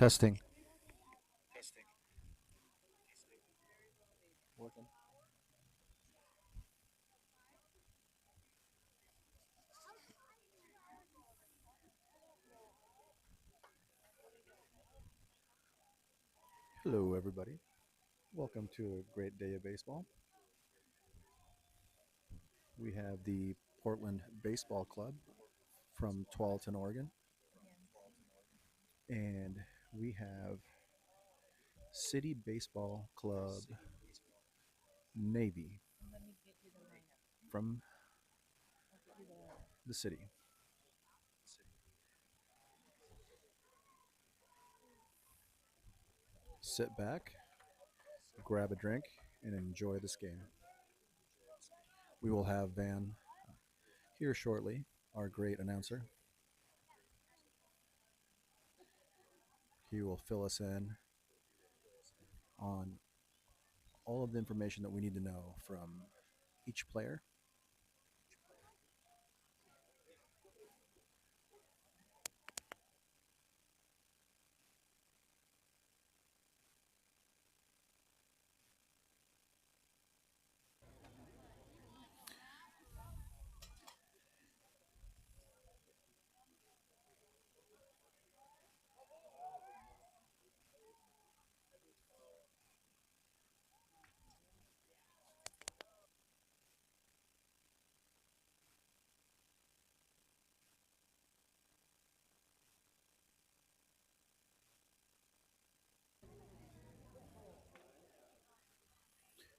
Testing. Working. Hello, everybody. Welcome to a great day of baseball. We have the Portland Baseball Club from Tualatin, Oregon, and we have City Baseball Club Navy from the city. Sit back, grab a drink, and enjoy this game. We will have Van here shortly, our great announcer. He will fill us in on all of the information that we need to know from each player.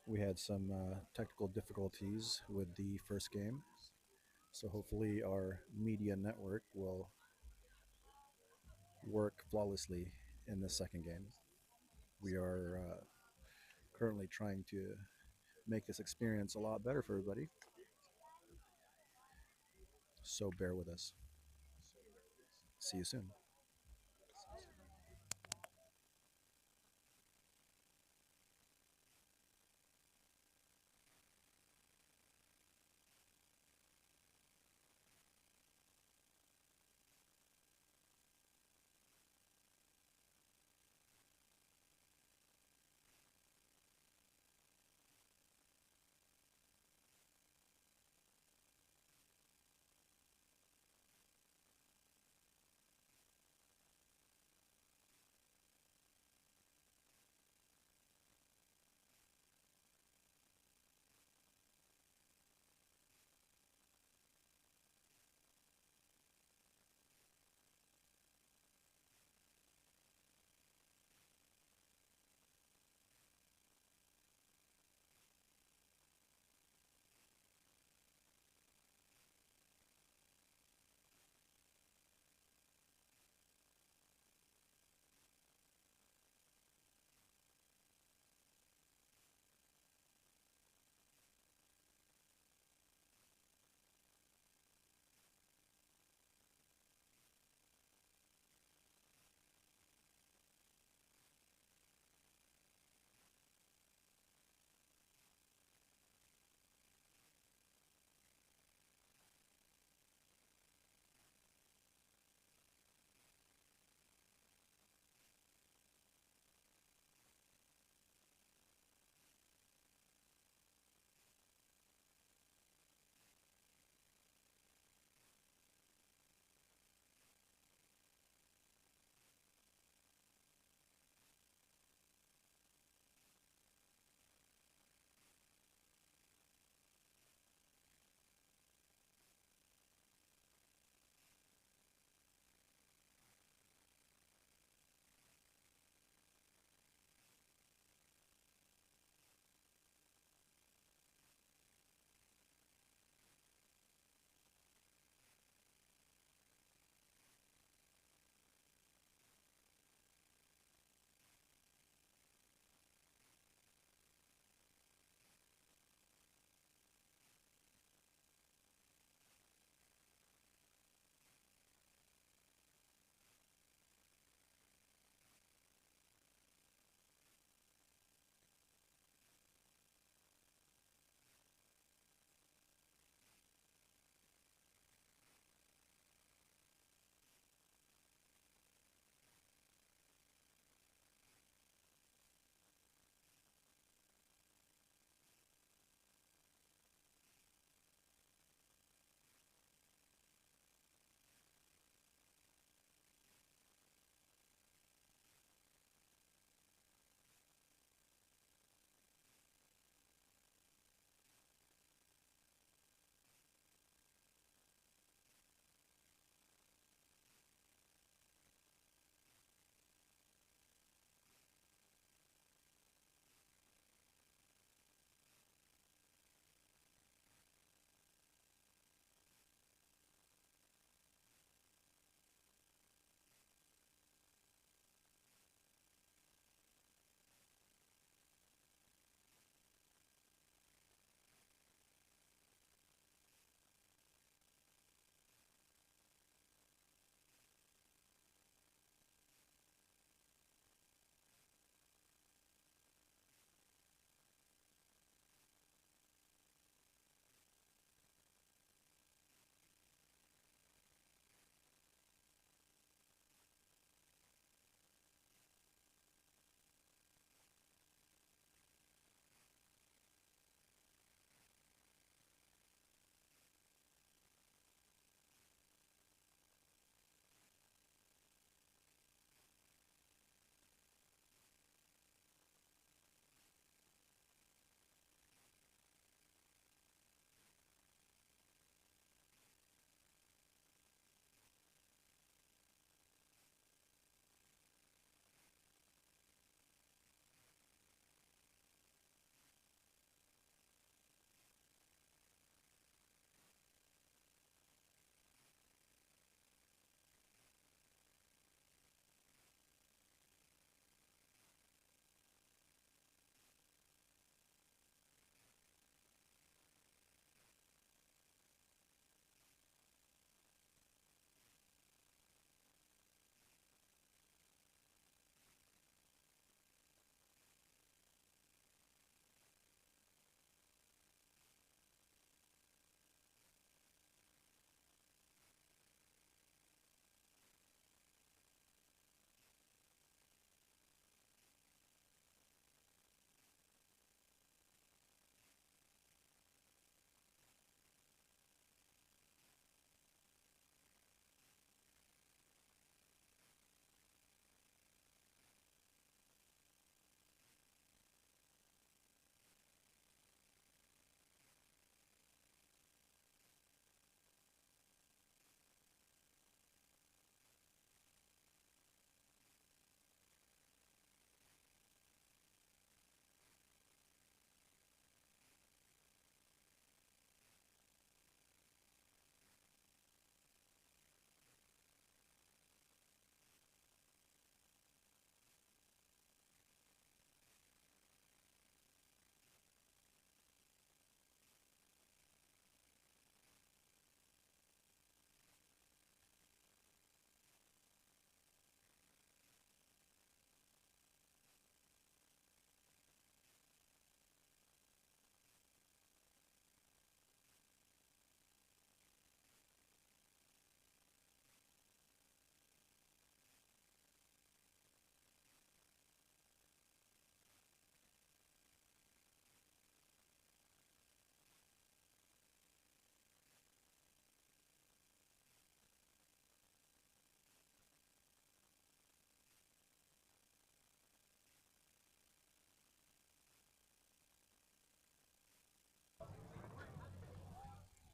We had some technical difficulties with the first game, so hopefully our media network will work flawlessly in the second game. We are currently trying to make this experience a lot better for everybody, so bear with us. See you soon.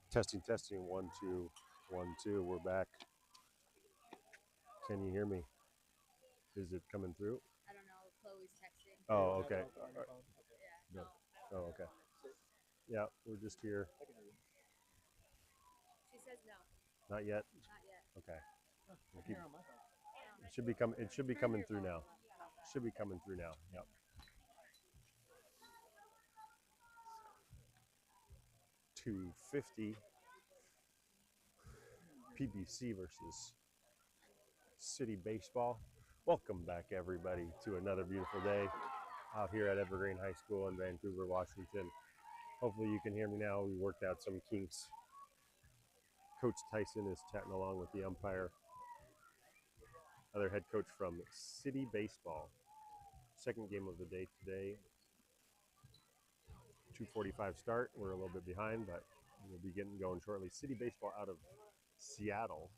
Testing, testing. 1, 2, 1, 2. We're back. Can you hear me? Is it coming through? I don't know. Chloe's texting. Oh, okay. No. Oh, okay. Yeah, we're just here. She says no. Not yet. Not yet. Okay. We'll keep, it should be coming. It should be coming through now. Should be coming through now. Yep. 250 PBC versus City Baseball. Welcome back, everybody, to another beautiful day out here at Evergreen High School in Vancouver, Washington. Hopefully, you can hear me now. We worked out some kinks. Coach Tyson is chatting along with the umpire, other head coach from City Baseball. Second game of the day today. 2:45 start. We're a little bit behind, but we'll be getting going shortly. City Baseball out of Seattle,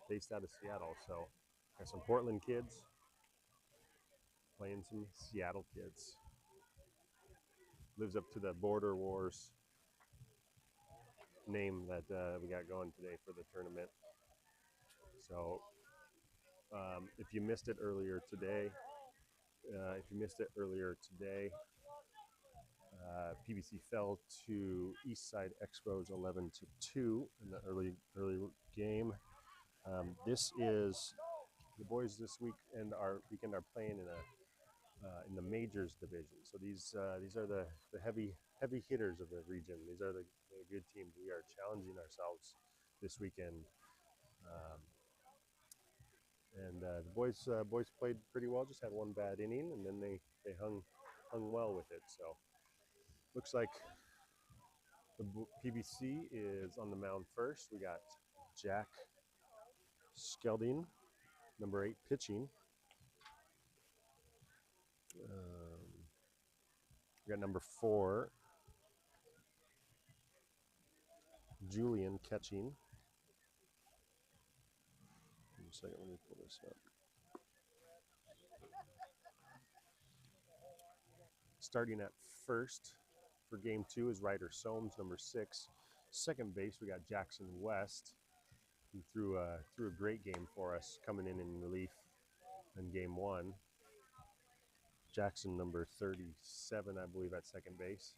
based out of Seattle. So, got some Portland kids playing some Seattle kids. Lives up to the Border Wars name that we got going today for the tournament. So, if you missed it earlier today, PBC fell to Eastside Expos 11-2 in the early game. This is the boys this weekend are playing in the majors division. So these are the heavy hitters of the region. These are the good teams. We are challenging ourselves this weekend, um, and the boys played pretty well. Just had one bad inning, and then they hung well with it. So looks like the PBC is on the mound first. We got Jack Skelding, number 8, pitching. We got number 4, Julian, catching. Give me a second, let me pull this up. Starting at first for game 2 is Ryder Soames, number 6. Second base, we got Jackson West, who threw a great game for us, coming in relief in game 1. Jackson, number 37, I believe, at second base.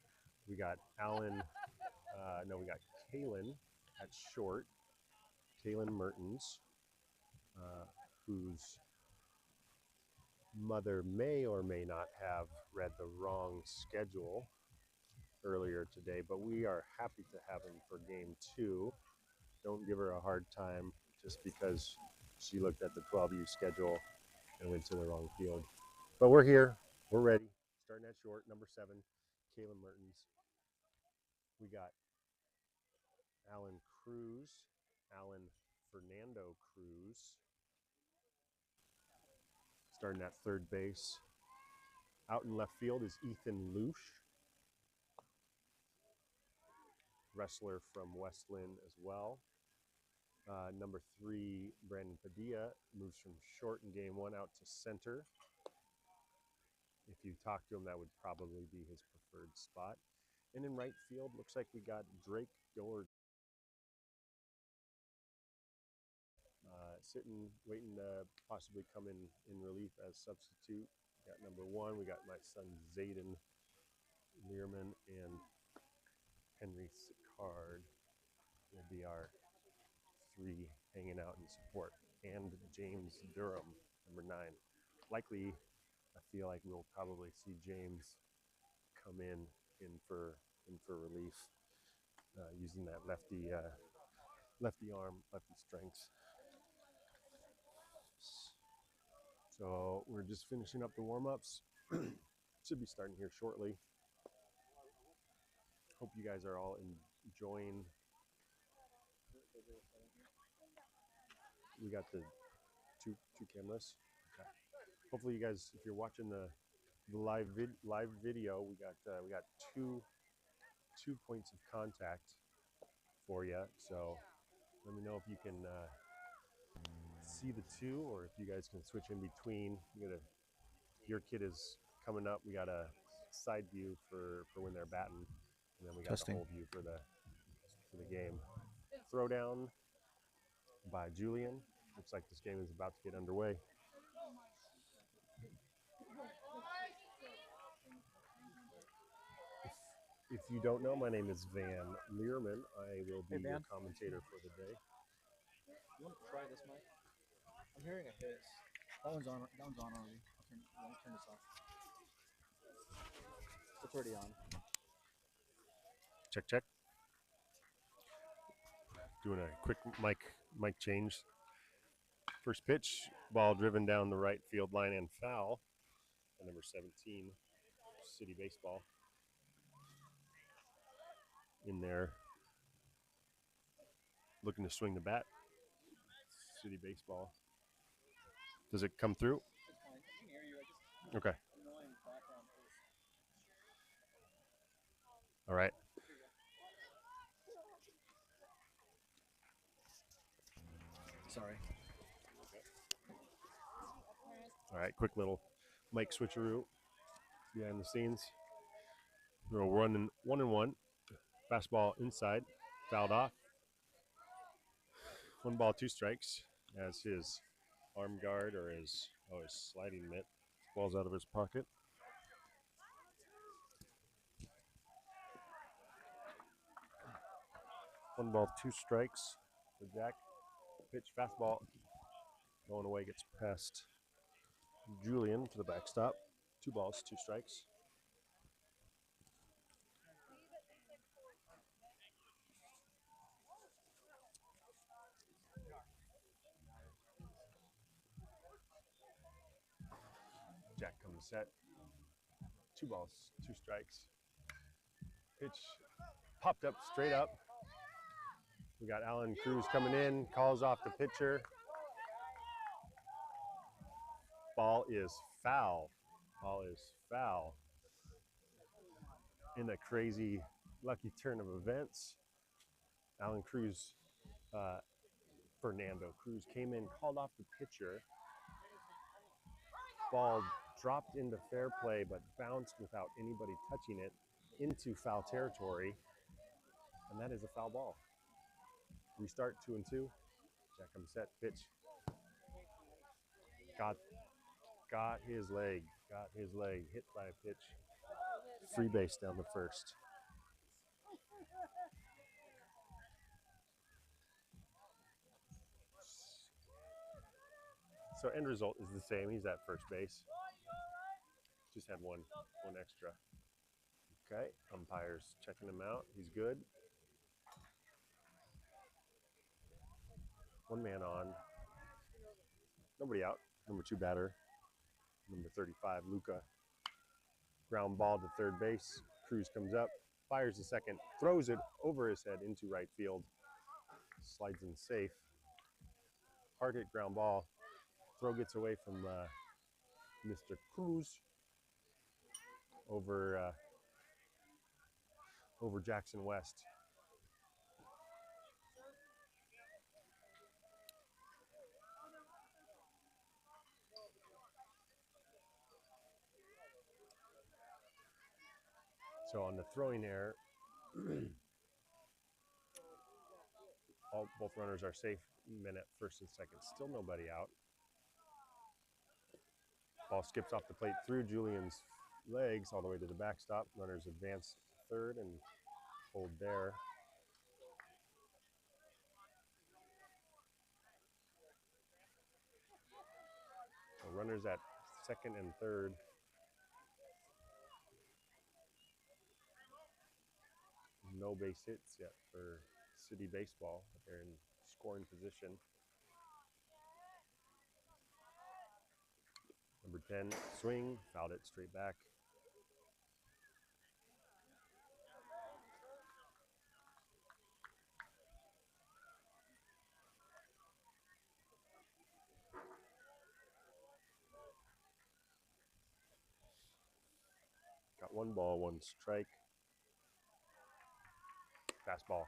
We got we got Kalen at short. Kalen Mertens, whose mother may or may not have read the wrong schedule earlier today, but we are happy to have him for game 2. Don't give her a hard time just because she looked at the 12U schedule and went to the wrong field. But we're here. We're ready. Starting at short, number 7, Kalen Mertens. We got Alan Fernando Cruz. Starting at third base. Out in left field is Ethan Lush, wrestler from West Lynn as well. Number 3, Brandon Padilla, moves from short in game 1 out to center. If you talk to him, that would probably be his preferred spot. And in right field, looks like we got Drake Doherty sitting, waiting to possibly come in relief as substitute. We got number 1. We got my son Zayden Learman, and Henry Sicard will be our 3 hanging out in support. And James Durham, number 9. Likely, I feel like we'll probably see James come in for relief, using that lefty arm, lefty strength. So we're just finishing up the warm-ups. Should be starting here shortly. Hope you guys are all enjoying. We got the two cameras. Okay. Hopefully you guys, if you're watching the live video, we got two points of contact for you. So let me know if you can see the 2, or if you guys can switch in between. Your kid is coming up. We got a side view for when they're batting, and then we got Testing. the whole view for the for the game. Throwdown by Julian. Looks like this game is about to get underway. If you don't know, my name is Van Leerman. I will be your commentator for the day. You want to try this mic? I'm hearing a hiss. That one's on. That one's on already. Let me turn this off. It's already on. Check, check. Doing a quick mic change. First pitch, ball driven down the right field line and foul. And number 17, City Baseball, in there, looking to swing the bat. City Baseball. Does it come through? It's fine. I can hear you. I just Okay. annoying background noise. All right. Sorry. All right. Quick little mic switcheroo behind the scenes. We're running 1-1. Fastball inside, fouled off. 1 ball, 2 strikes as his arm guard or his sliding mitt falls out of his pocket. One ball, 2 strikes for Jack. Pitch, fastball, going away, gets past Julian to the backstop. 2 balls, 2 strikes. Jack comes set. 2 balls, 2 strikes. Pitch popped up straight up. We got Alan Cruz coming in, calls off the pitcher. Ball is foul. Ball is foul. In a crazy, lucky turn of events, Alan Cruz, Fernando Cruz came in, called off the pitcher. Ball dropped into fair play, but bounced without anybody touching it into foul territory, and that is a foul ball. Restart 2-2. Jack comes set, pitch. Got his leg, hit by a pitch. Free base down the first. So end result is the same. He's at first base. Just had one extra. Okay, umpire's checking him out. He's good. 1 man on. Nobody out. Number 2 batter. Number 35, Luca. Ground ball to third base. Cruz comes up, fires the second, throws it over his head into right field. Slides in safe. Hard hit ground ball. Throw gets away from Mr. Cruz over Jackson West. So on the throwing error, both runners are safe. Men at first and second. Still nobody out. Ball skips off the plate through Julian's legs all the way to the backstop. Runners advance third and hold there. So runners at second and third. No base hits yet for City Baseball. They're in scoring position. Number 10, swing, fouled it straight back. Got 1 ball, 1 strike. Fastball,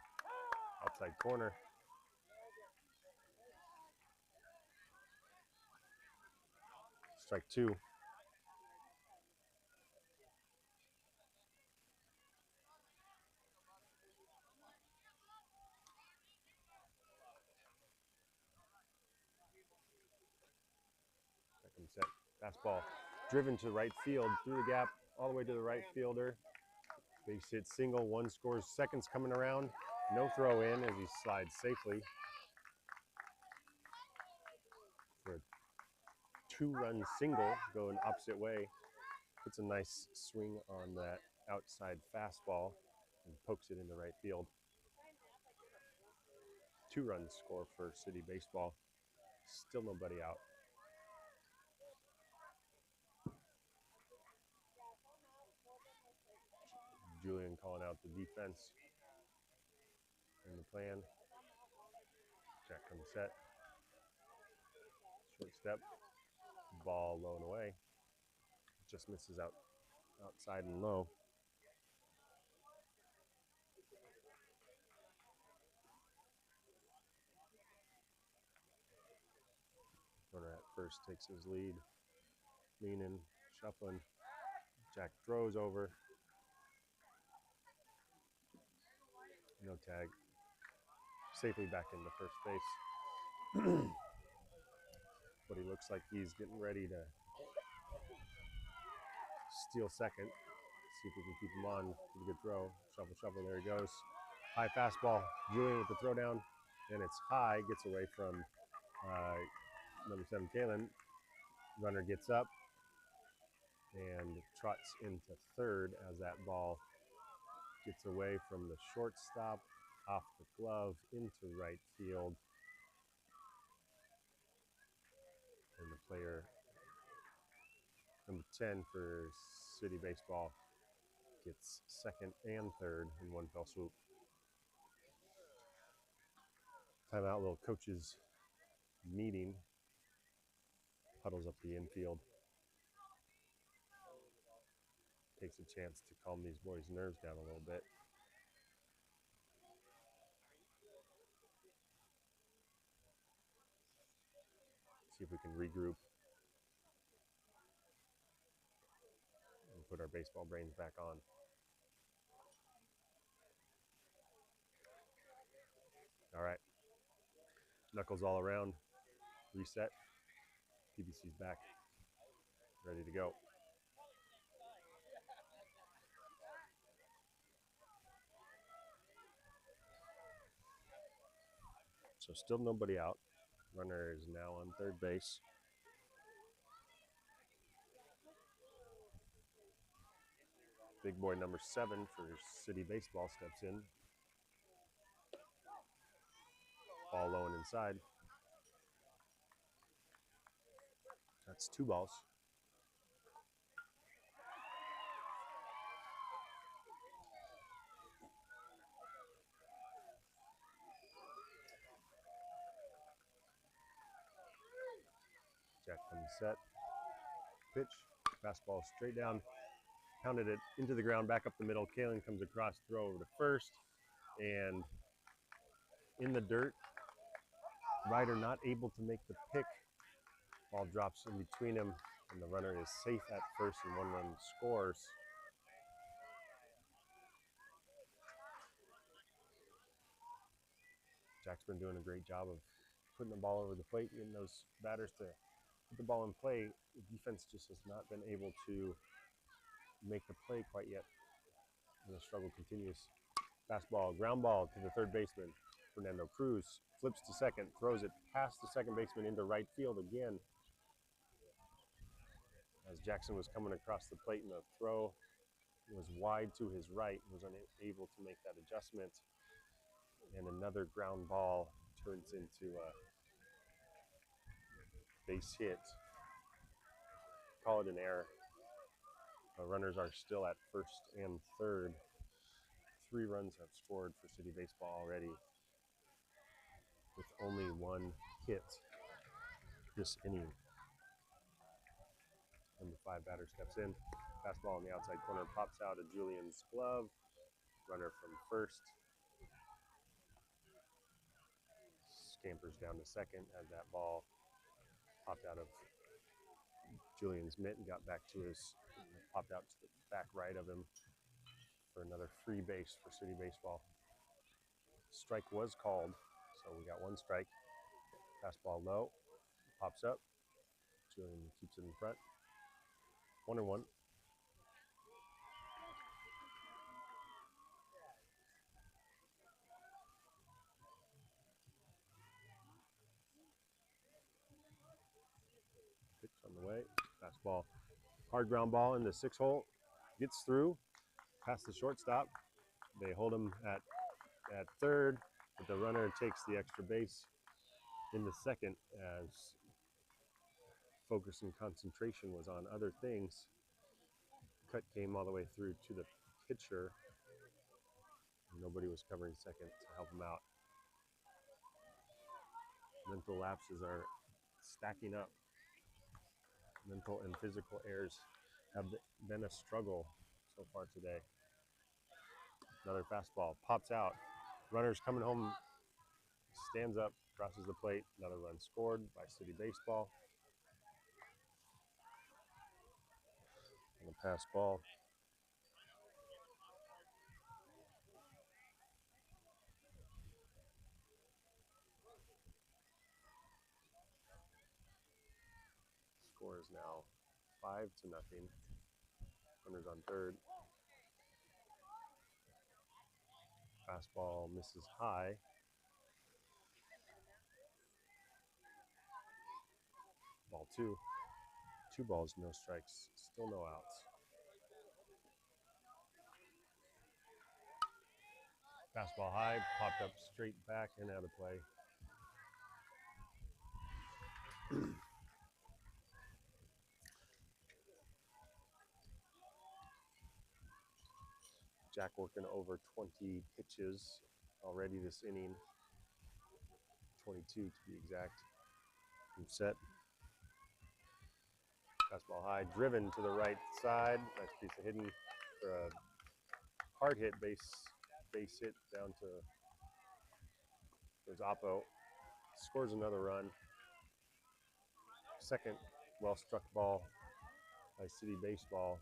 outside corner. Strike 2. Fastball driven to right field through the gap all the way to the right fielder. Base hit single, one scores, seconds coming around. No throw in as he slides safely for a two-run single going opposite way. Puts a nice swing on that outside fastball and pokes it into right field. Two-run score for City Baseball. Still nobody out. Julian calling out the defense and the plan. Jack comes set. Short step. Ball low and away. Just misses outside and low. Runner at first takes his lead. Leaning, shuffling. Jack throws over. No tag. Safely back into first base. But he looks like he's getting ready to steal second. See if we can keep him on. Get a good throw. Shuffle, shuffle. There he goes. High fastball. Julian with the throw down. And it's high. Gets away from number 7, Kalen. Runner gets up and trots into third as that ball gets away from the shortstop, off the glove, into right field. And the player, number 10 for City Baseball, gets second and third in one fell swoop. Timeout, little coaches meeting. Huddles up the infield. Takes a chance to calm these boys' nerves down a little bit. See if we can regroup and put our baseball brains back on. All right. Knuckles all around. Reset. PBC's back. Ready to go. So still nobody out. Runner is now on third base. Big boy number 7 for City Baseball steps in. Ball low and inside. That's 2 balls. Jack comes set. Pitch. Fastball straight down. Pounded it into the ground, back up the middle. Kalen comes across, throw over to first. And in the dirt. Ryder not able to make the pick. Ball drops in between him, and the runner is safe at first, and 1 run scores. Jack's been doing a great job of putting the ball over the plate, getting those batters to put the ball in play. The defense just has not been able to make the play quite yet, and the struggle continues. Fastball, ground ball to the third baseman. Fernando Cruz flips to second, throws it past the second baseman into right field again. As Jackson was coming across the plate, and the throw was wide to his right, was unable to make that adjustment. And another ground ball turns into a base hit. Call it an error. The runners are still at first and third. 3 runs have scored for City Baseball already, with only 1 hit this inning. Number 5 batter steps in. Fastball on the outside corner pops out of Julian's glove. Runner from first scampers down to second as that ball popped out of Julian's mitt and got back to his, popped out to the back right of him for another free base for City Baseball. Strike was called, so we got 1 strike. Fastball low, pops up. Julian keeps it in front. 1-1. Pitch on the way. Fastball. Hard ground ball in the 6-hole. Gets through past the shortstop. They hold him at third, but the runner takes the extra base in the second as focus and concentration was on other things. Cut came all the way through to the pitcher. Nobody was covering second to help him out. Mental lapses are stacking up. Mental and physical errors have been a struggle so far today. Another fastball pops out. Runner's coming home, stands up, crosses the plate. Another run scored by City Baseball. And a pass ball. Score is now 5-0. Runners on third. Fastball misses high. Ball two. 2 balls, no strikes. Still no outs. Fastball high, popped up straight back and out of play. Jack working over 20 pitches already this inning. 22 to be exact. And set. Fastball high, driven to the right side. Nice piece of hitting for a hard hit base hit down to towards Oppo. Scores another run. Second well struck ball by City Baseball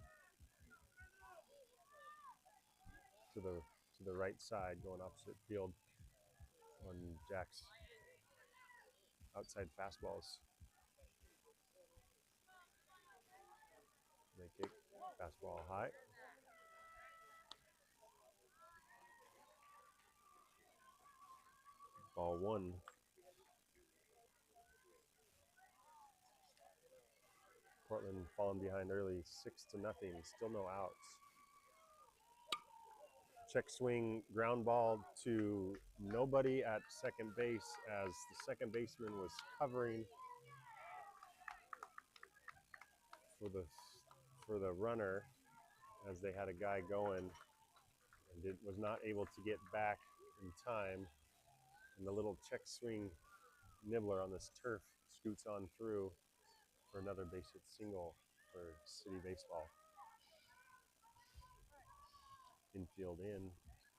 to the right side, going opposite field on Jack's outside fastballs. They kick fastball high. Ball one. Portland falling behind early, 6-0. Still no outs. Check swing, ground ball to nobody at second base as the second baseman was covering for the runner as they had a guy going and was not able to get back in time. And the little check swing nibbler on this turf scoots on through for another base hit single for City Baseball. Infield in,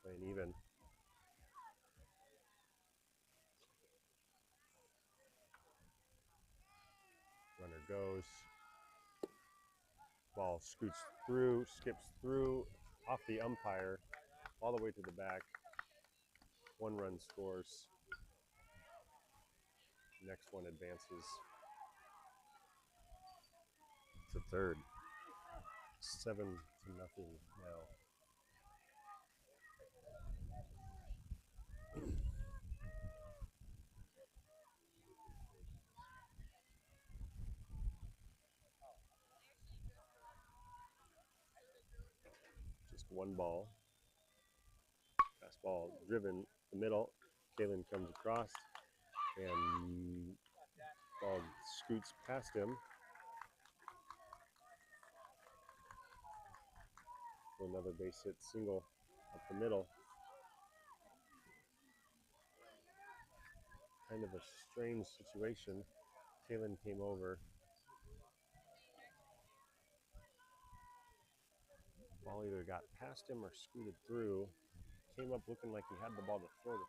playing even. Runner goes. Ball scoots through, skips through, off the umpire, all the way to the back. 1 run scores. Next one advances to third. 7-0 now. Just 1 ball. Fastball driven the middle. Kalen comes across and ball scoots past him for another base hit single up the middle. Kind of a strange situation. Kalen came over. Ball either got past him or scooted through. Came up looking like he had the ball to throw to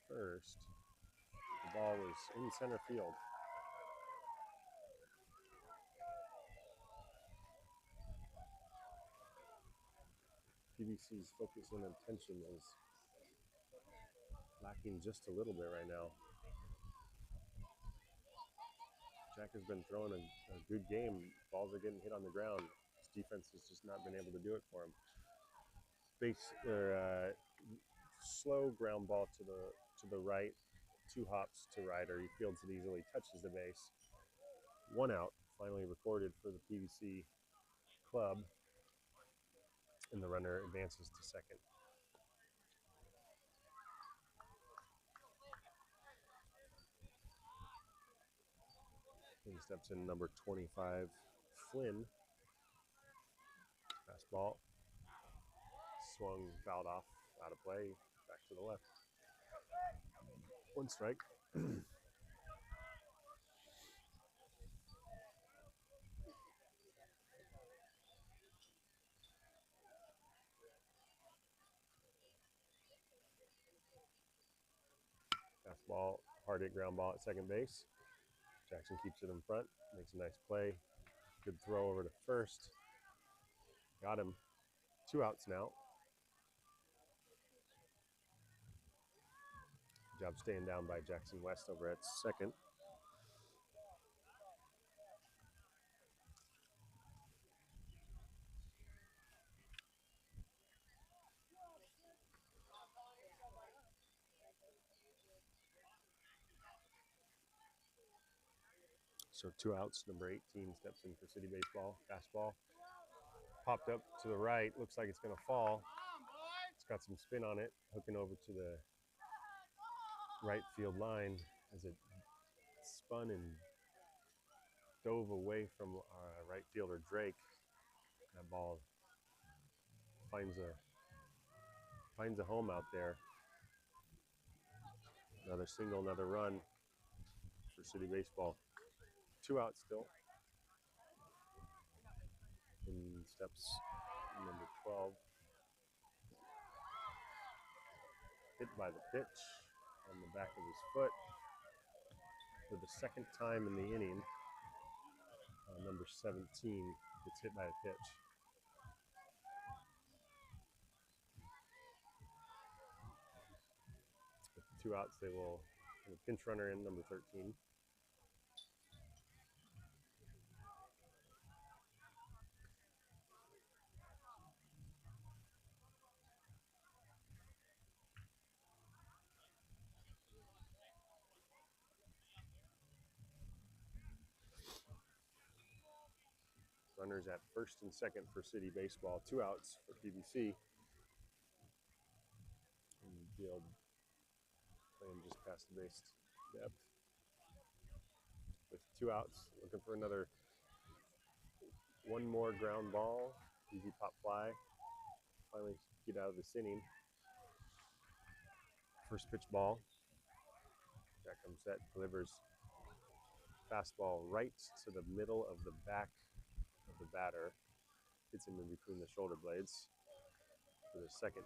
first. The ball was in center field. PBC's focus and attention is lacking just a little bit right now. Jack has been throwing a good game. Balls are getting hit on the ground. His defense has just not been able to do it for him. Slow ground ball to the right, 2 hops to Ryder. He fields it easily, touches the base. 1 out, finally recorded for the PBC club, and the runner advances to second. And steps in number 25, Flynn. Fastball, swung, fouled off, out of play, back to the left. 1 strike. Fastball, hard hit ground ball at second base. Jackson keeps it in front, makes a nice play. Good throw over to first. Got him. 2 outs now. Good job staying down by Jackson West over at second. So 2 outs. Number 18 steps in for City Baseball. Fastball popped up to the right. Looks like it's going to fall. It's got some spin on it, hooking over to the right field line as it spun and dove away from right fielder Drake. That ball finds a home out there. Another single, another run for City Baseball. 2 outs still. And steps number 12. Hit by the pitch on the back of his foot for the second time in the inning. Number 17 gets hit by a pitch. With 2 outs, they will have a pinch runner in, number 13. Runners at first and second for City Baseball. 2 outs for PBC. And field playing just past the base depth. With 2 outs, looking for one more ground ball. Easy pop fly. Finally get out of this inning. First pitch ball. Jack comes set, delivers fastball right to the middle of the back of the batter. Hits him in between the shoulder blades for the second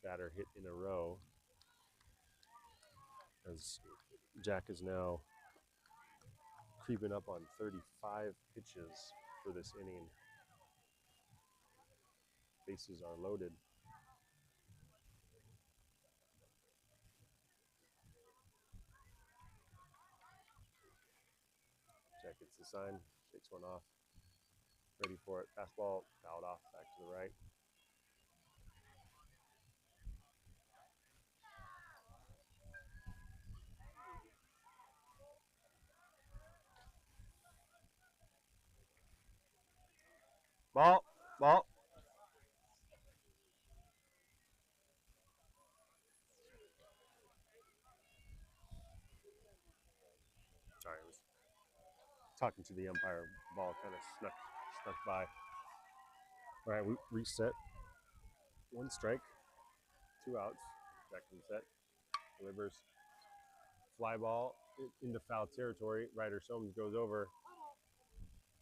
batter hit in a row. As Jack is now creeping up on 35 pitches for this inning. Bases are loaded. Jack gets the sign, shakes one off, ready for it. Fastball, fouled off, back to the right. Ball. Sorry, I was talking to the umpire. Ball kind of snuck by. All right, we reset. 1 strike, 2 outs. Jack comes set, delivers. Fly ball into foul territory. Ryder Soames goes over.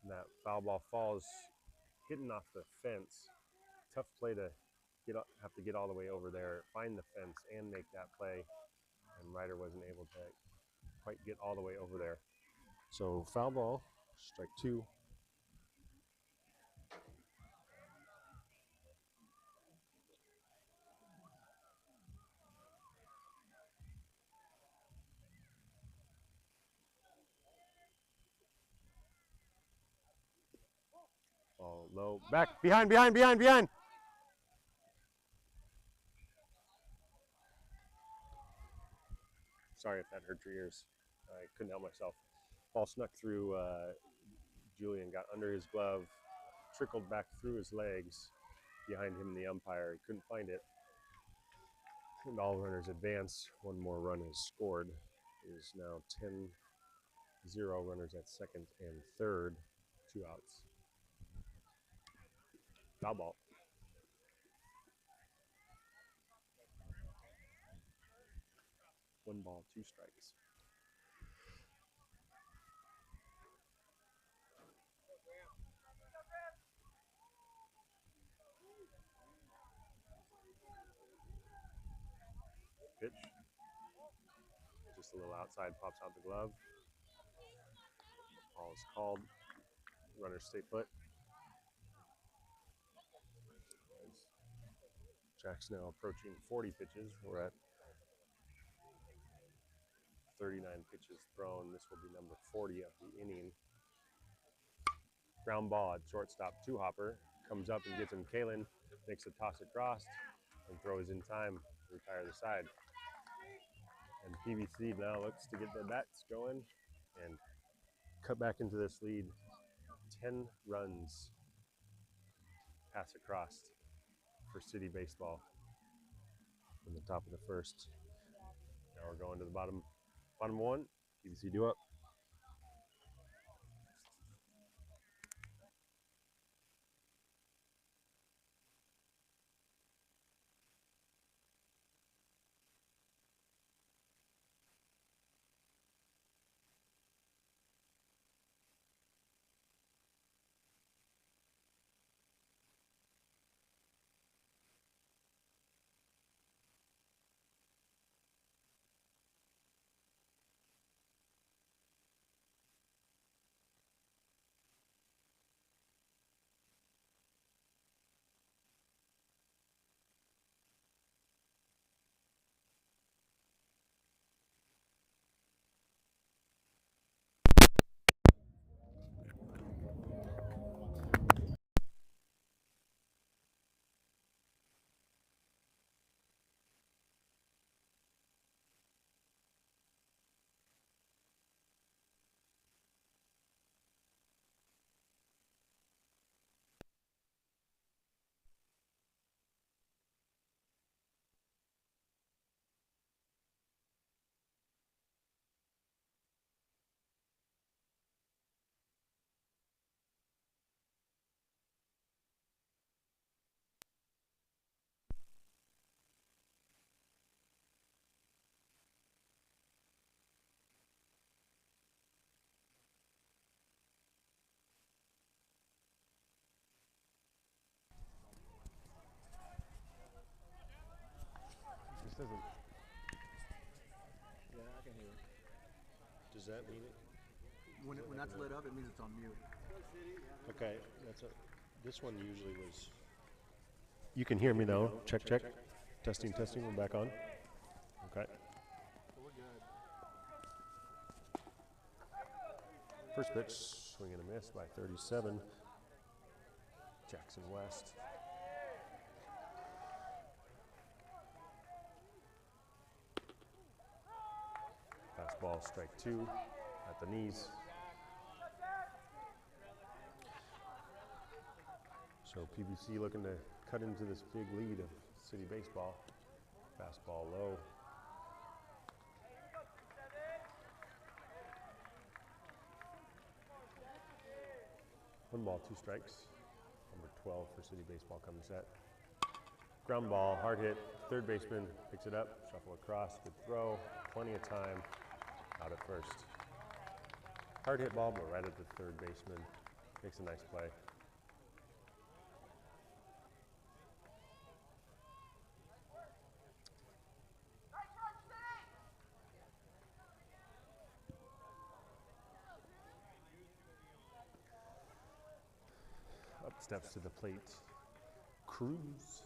And that foul ball falls, hitting off the fence. Tough play to have to get all the way over there, find the fence, and make that play. And Ryder wasn't able to quite get all the way over there. So foul ball, strike 2. Low. Back. Behind, behind, behind, behind. Sorry if that hurt your ears. I couldn't help myself. Ball snuck through Julian, got under his glove, trickled back through his legs behind him, the umpire. He couldn't find it. And all runners advance. One more run is scored. It is now 10-0 runners at second and third. 2 outs. Foul ball. One ball, 2 strikes. Pitch. Just a little outside, pops out the glove. Ball is called. Runners stay put. Jack's now approaching 40 pitches. We're at 39 pitches thrown. This will be number 40 of the inning. Ground ball at shortstop, 2-hopper. Comes up and gets him. Kalen makes a toss across and throws in time to retire the side. And PBC now looks to get their bats going and cut back into this lead. 10 runs pass across for City Baseball from the top of the first. Now we're going to the bottom one. PBC due up. This doesn't. Yeah, I can hear it. Does that mean it? When that's lit up, it means it's on mute. Okay, this one usually was. You can hear me though. Check, check. Testing, testing. We're back on. Okay. So we're good. First pitch, swing and a miss by 37. Jackson West. Fastball, strike 2 at the knees. So PBC looking to cut into this big lead of City Baseball. Fastball low. One ball, 2 strikes. Number 12 for City Baseball coming set. Ground ball, hard hit. Third baseman picks it up, shuffle across, good throw. Plenty of time out at first. Hard hit ball, but right at the third baseman. Makes a nice play. Up steps to the plate. Cruz.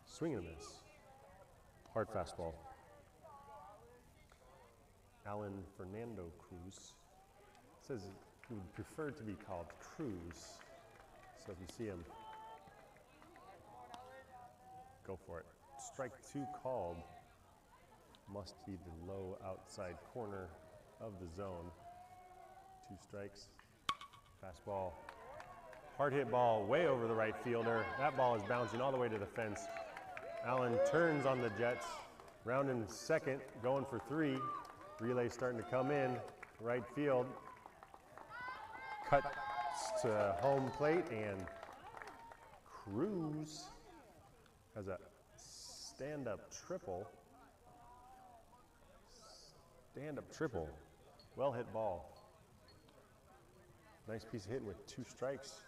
Swing and a miss. Hard fastball. Alan Fernando Cruz says he would prefer to be called Cruz. So if you see him, go for it. Strike 2 called. Must be the low outside corner of the zone. 2 strikes. Fastball. Hard hit ball way over the right fielder. That ball is bouncing all the way to the fence. Allen turns on the Jets. Rounding second, going for 3. Relay starting to come in. Right field. Cuts to home plate, and Cruz has a stand-up triple. Stand-up triple. Well hit ball. Nice piece of hitting with 2 strikes.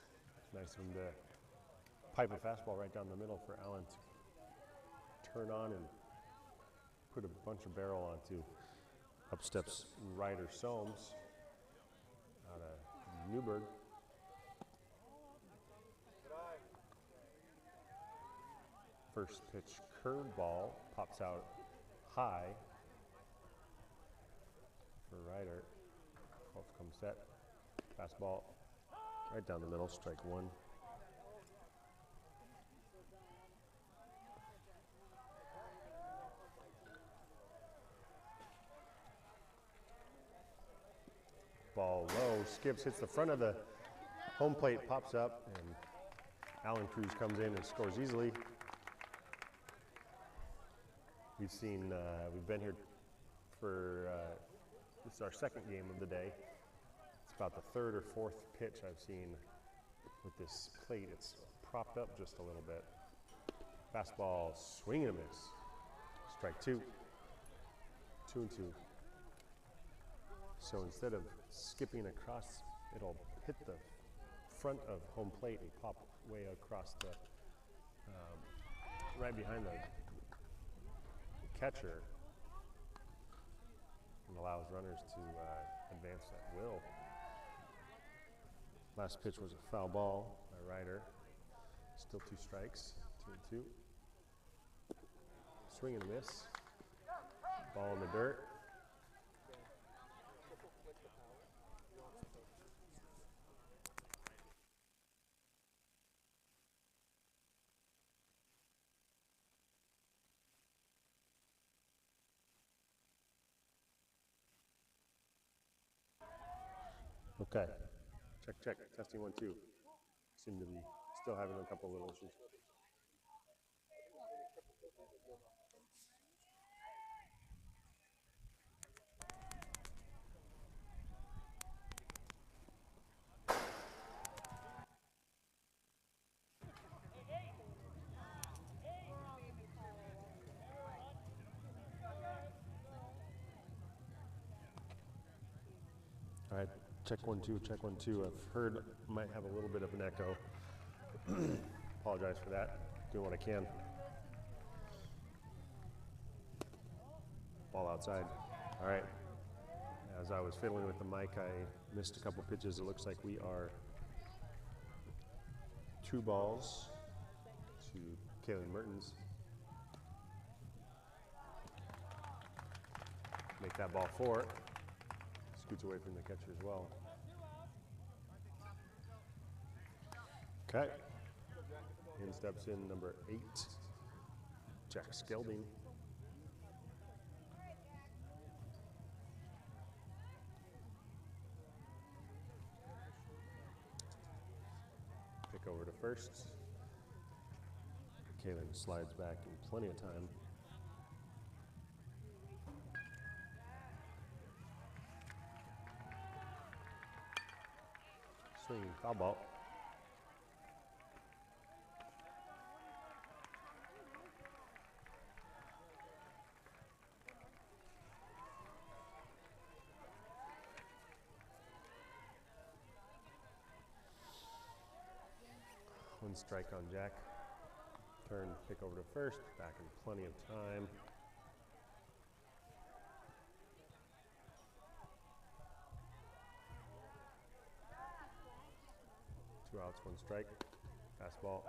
Nice of him to pipe a fastball right down the middle for Allen to turn on and put a bunch of barrel onto. Up steps Ryder Soames out of Newburgh. First pitch curveball pops out high for Ryder. 12th comes set. Fastball right down the middle, strike 1. Ball low, skips, hits the front of the home plate, pops up, and Allen Cruz comes in and scores easily. We've been here for, this is our second game of the day. It's about the 3rd or 4th pitch I've seen with this plate. It's propped up just a little bit. Fastball, swing and a miss. Strike 2. 2 and 2. So instead of skipping across, it'll hit the front of home plate and pop way across the, right behind the catcher, and allows runners to advance at will. Last pitch was a foul ball by Ryder. Still 2 strikes, 2 and 2. Swing and a miss. Ball in the dirt. Okay. Check, check. Testing 1, 2. Seem to be still having a couple little issues. All right. Check 1, 2, check 1, 2. I've heard might have a little bit of an echo. Apologize for that. Doing what I can. Ball outside. All right. As I was fiddling with the mic, I missed a couple pitches. It looks like we are 2 balls to Kaylin Mertens. Make that ball 4. Scoots away from the catcher as well. Okay. In steps in number 8, Jack Skelding. Pick over to first. Kaylin slides back in plenty of time. Swinging foul ball. One strike on Jack. Turn, pick over to first, back in plenty of time. Two outs, 1 strike. Fastball.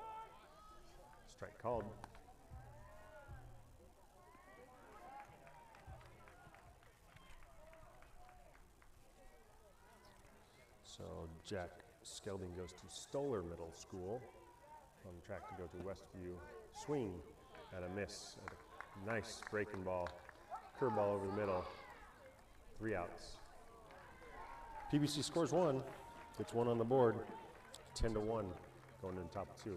Strike called. So Jack Skelding goes to Stoller Middle School. On track to go to Westview. Swing and a miss. A nice breaking ball. Curveball over the middle. 3 outs. PBC scores 1. Gets 1 on the board. 10-1 going to the top 2.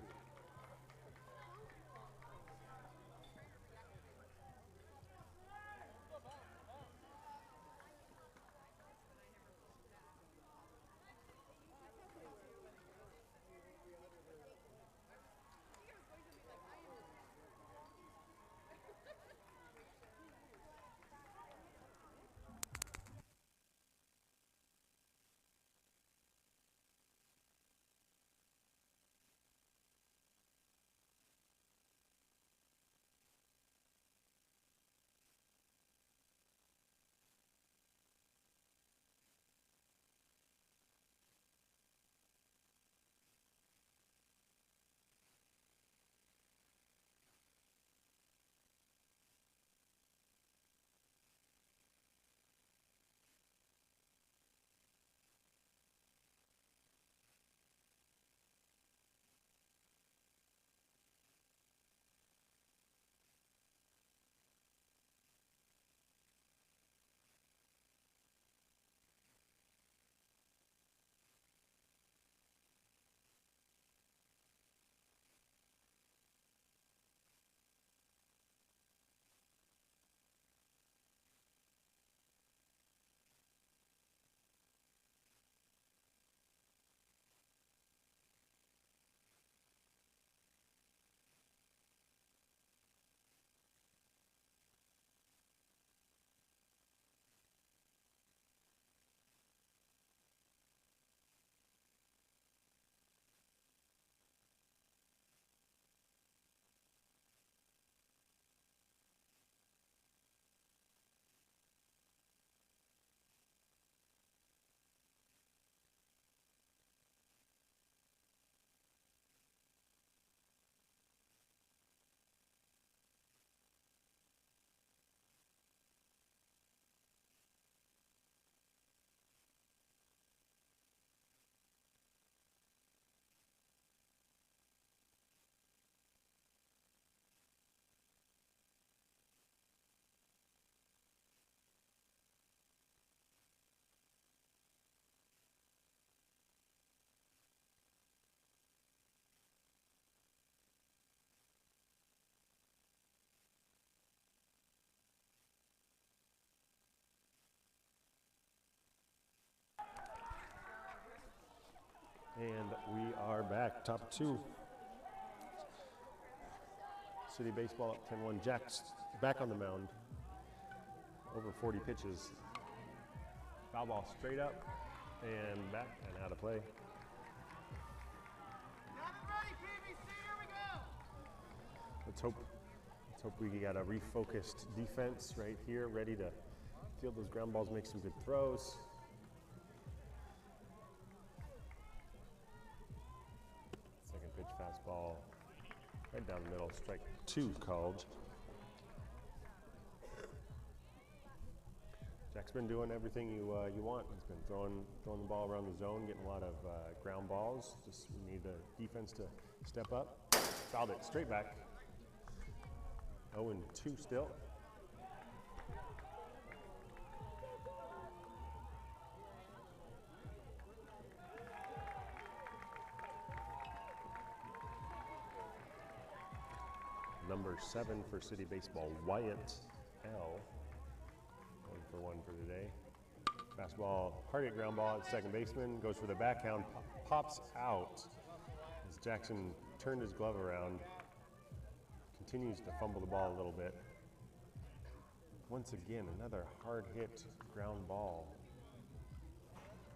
And we are back, top 2. City Baseball up 10-1. Jack's back on the mound. Over 40 pitches. Foul ball straight up and back and out of play. Let's hope we got a refocused defense right here, ready to field those ground balls, make some good throws. Second pitch fastball, right down the middle, strike 2 called. Jack's been doing everything you want. He's been throwing the ball around the zone, getting a lot of ground balls. Just we need the defense to step up. Fouled it straight back. 0-2 still. Number 7 for City Baseball, Wyatt L. 1-for-1 for today. Fastball, hard hit ground ball at second baseman, goes for the backhand, pops out as Jackson turned his glove around, continues to fumble the ball a little bit. Once again, another hard hit ground ball.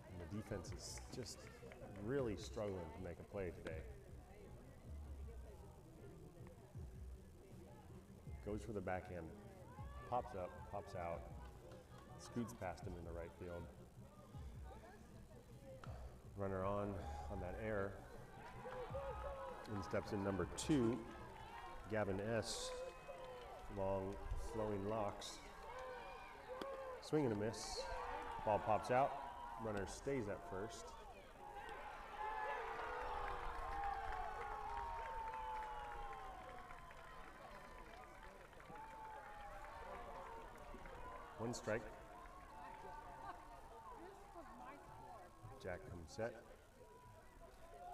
And the defense is just really struggling to make a play today. Goes for the backhand, pops up, pops out, scoots past him in the right field. Runner on that error. And steps in number 2, Gavin S. Long, flowing locks. Swing and a miss. Ball pops out. Runner stays at first. 1 strike. Jack comes set.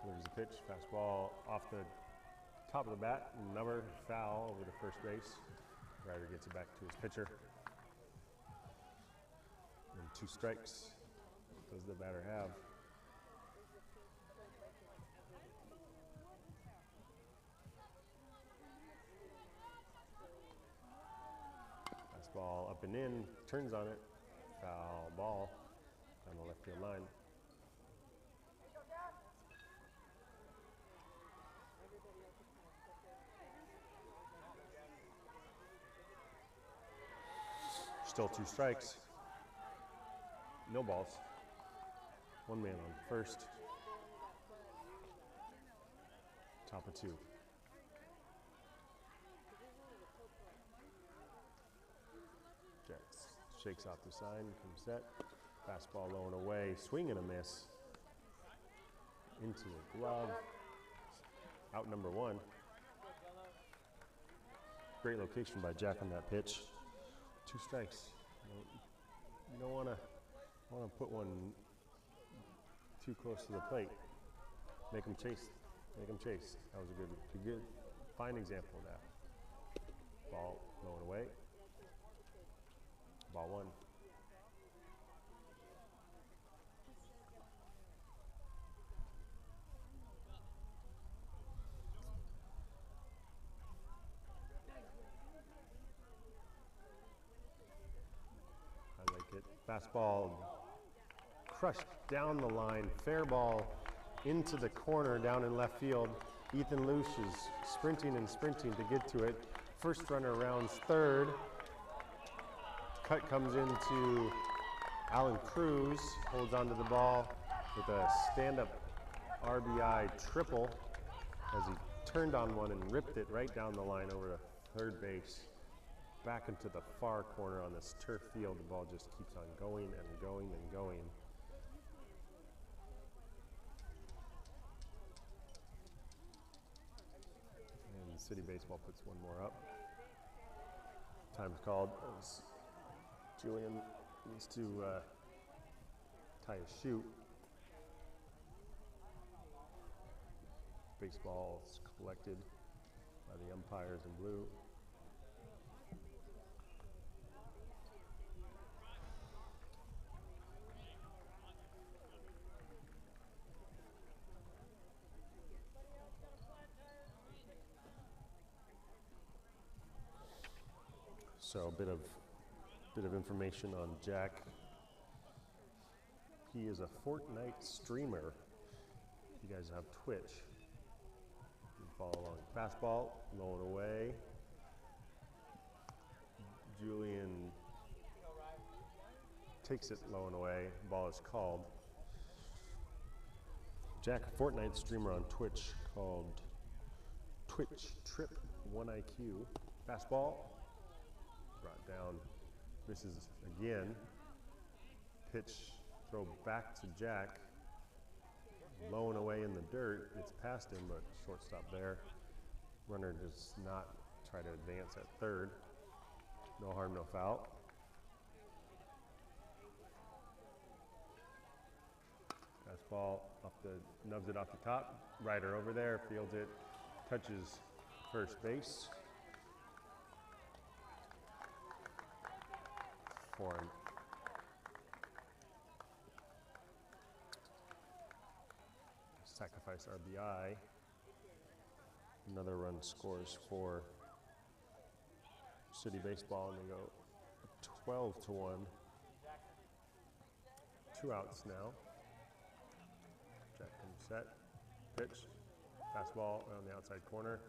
Delivers the pitch. Fastball off the top of the bat. Another foul over to first base. Ryder gets it back to his pitcher. And 2 strikes. Does the batter have? Fastball up and in. Turns on it. Foul ball down the left field line. Still 2 strikes. No balls. 1 man on first. Top of 2. Jets shakes off the sign, comes set. Fastball low and away. Swing and a miss. Into the glove. Out number 1. Great location by Jack on that pitch. 2 strikes. You don't want to put one too close to the plate. Make them chase. Make them chase. That was a good, fine example of that. Ball low and away. Ball 1. I like it. Fastball crushed down the line. Fair ball into the corner down in left field. Ethan Luce is sprinting and sprinting to get to it. First runner rounds third. Cut comes into Alan Cruz. Holds onto the ball with a stand-up RBI triple as he turned on one and ripped it right down the line over to third base. Back into the far corner on this turf field. The ball just keeps on going and going and going. And City Baseball puts one more up. Time's called as Julian needs to tie a shoot. Baseball is collected by the umpires in blue. So a bit of information on Jack. He is a Fortnite streamer. If you guys have Twitch, you can follow along. Fastball, low and away. Julian takes it low and away. Ball is called. Jack, a Fortnite streamer on Twitch called Twitch Trip 1IQ. Fastball. Brought down, misses again. Pitch, throw back to Jack. Low and away in the dirt. It's past him, but shortstop there. Runner does not try to advance at third. No harm, no foul. Fastball nubs it off the top. Ryder over there, fields it, touches first base. For him. Sacrifice RBI. Another run scores for City Baseball, and they go 12-1. 2 outs now. Jack comes set. Pitch. Fastball on the outside corner.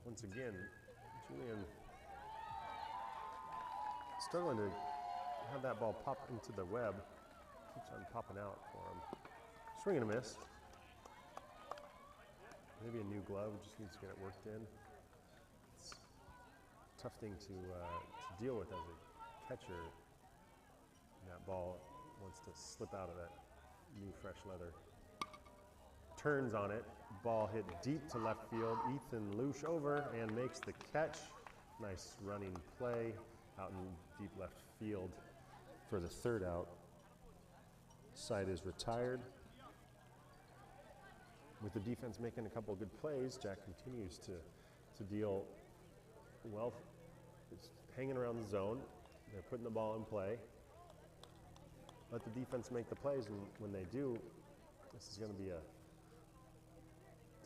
Once again, Julian struggling to have that ball pop into the web. Keeps on popping out for him. Swing and a miss. Maybe a new glove, just needs to get it worked in. It's a tough thing to deal with as a catcher. And that ball wants to slip out of that new fresh leather. turns on it. Ball hit deep to left field. Ethan Lush over and makes the catch. Nice running play out in deep left field for the third out. Side is retired. With the defense making a couple of good plays, Jack continues to deal well. It's hanging around the zone. They're putting the ball in play. Let the defense make the plays, and when they do, this is going to be a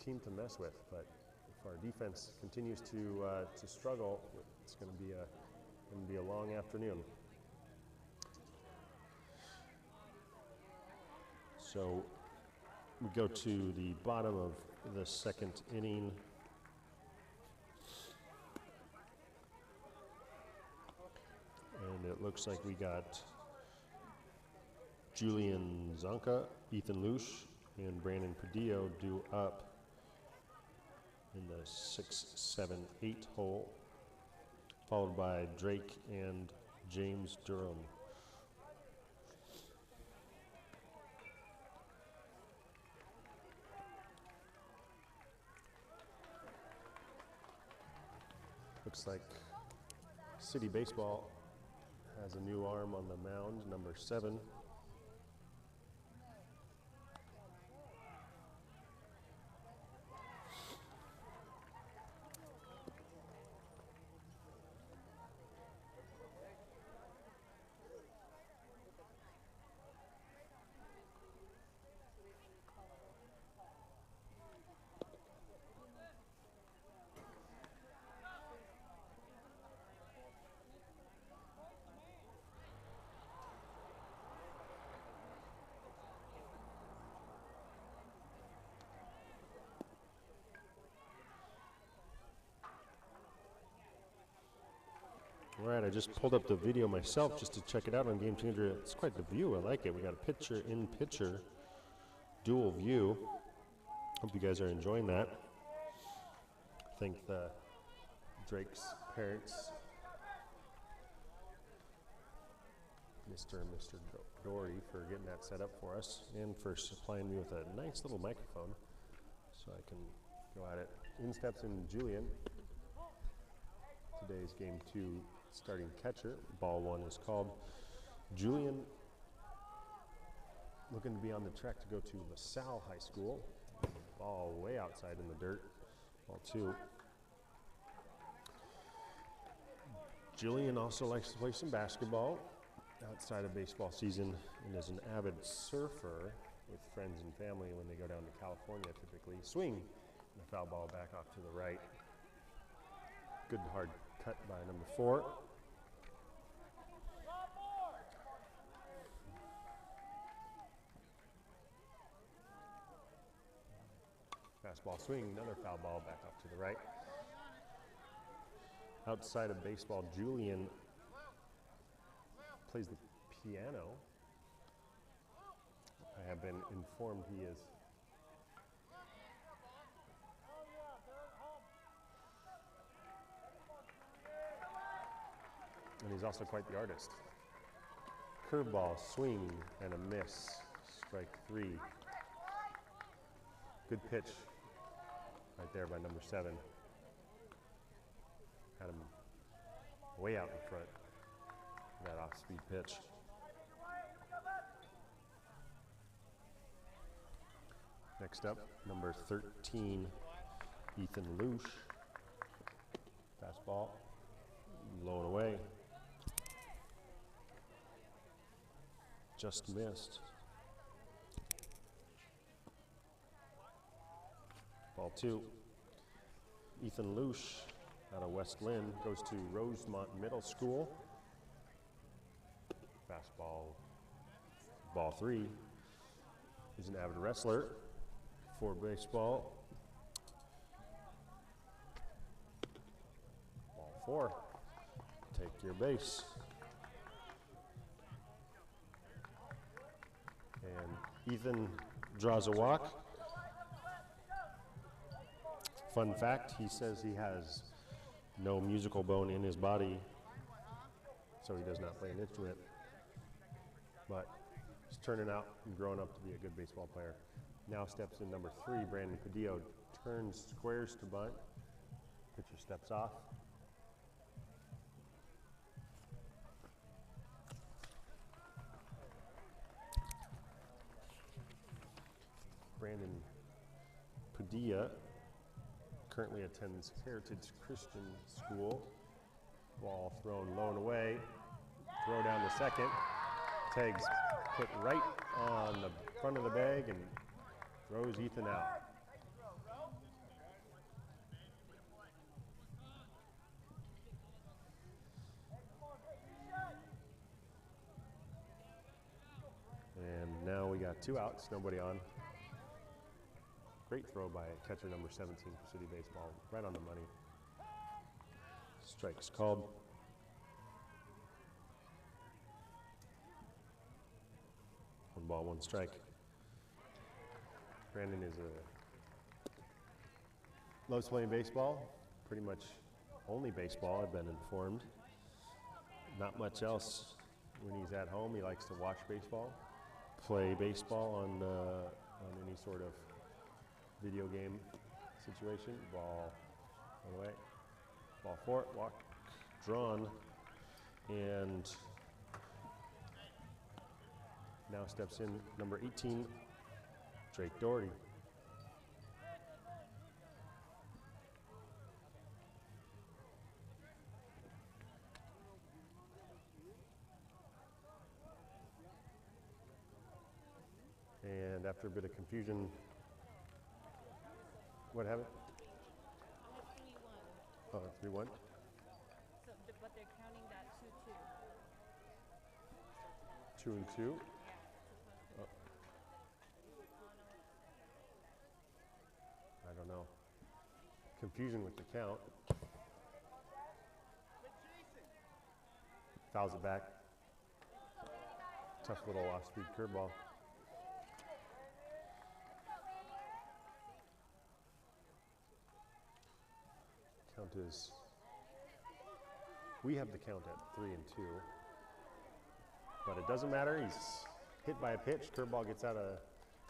team to mess with. But if our defense continues to struggle, it's going to be a long afternoon. So we go to the bottom of the second inning. And it looks like we got Julian Zonka, Ethan Lush, and Brandon Padillo due up in the 6, 7, 8 hole, followed by Drake and James Durham. Looks like City Baseball has a new arm on the mound, number 7. All right, I just pulled up the video myself just to check it out on Game Changer. It's quite the view. I like it. We got a picture-in-picture dual view. Hope you guys are enjoying that. Thank Drake's parents, Mr. and Mr. Doherty, for getting that set up for us and for supplying me with a nice little microphone so I can go at it. In steps in Julian, today's Game 2 starting catcher. Ball 1 is called. Julian looking to be on the track to go to LaSalle High School. Ball way outside in the dirt. Ball 2. Julian also likes to play some basketball outside of baseball season and is an avid surfer with friends and family when they go down to California typically. Swing and a foul ball back off to the right. Good hard cut by number 4. Fastball swing, another foul ball back off to the right. Outside of baseball, Julian plays the piano. I have been informed he is and he's also quite the artist. Curveball, swing, and a miss. Strike 3. Good pitch right there by number 7. Had him way out in front. That off-speed pitch. Next up, number 13, Ethan Lush. Fastball, low and away. Just missed. Ball 2. Ethan Lush out of West Lynn goes to Rosemont Middle School. Fastball, ball 3. He's an avid wrestler for baseball. Ball 4. Take your base. And Ethan draws a walk. Fun fact, he says he has no musical bone in his body, so he does not play an instrument. But he's turning out and growing up to be a good baseball player. Now steps in number 3, Brandon Padillo. Turns squares to bunt. Pitcher steps off. Brandon Padilla currently attends Heritage Christian School. Ball thrown low and away. Throw down the second. Tags put right on the front of the bag and throws Ethan out. And now we got 2 outs, nobody on. Great throw by catcher number 17 for City Baseball, right on the money. Strike's called. One ball, one strike. Brandon loves playing baseball, pretty much only baseball, I've been informed. Not much else when he's at home. He likes to watch baseball, play baseball on any sort of video game situation. Ball away, ball 4, walk drawn, and now steps in number 18, Drake Doherty. And after a bit of confusion, what happened? 3-1. Oh, 3-1? So, but they're counting that 2-2. 2 and 2. Oh. I don't know. Confusion with the count. Fouls it back. Tough little off-speed curveball. Count is, we have the count at 3 and 2, but it doesn't matter. He's hit by a pitch. Curveball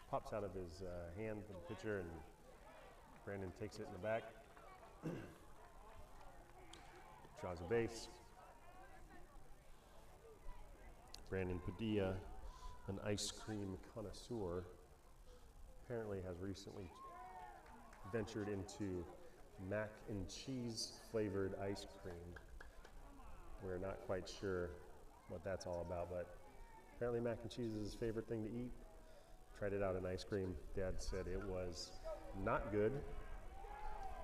pops out of his hand from the pitcher, and Brandon takes it in the back. Draws a base. Brandon Padilla, an ice cream connoisseur, apparently has recently ventured into mac and cheese flavored ice cream. We're not quite sure what that's all about, but apparently mac and cheese is his favorite thing to eat. Tried it out in ice cream. Dad said it was not good,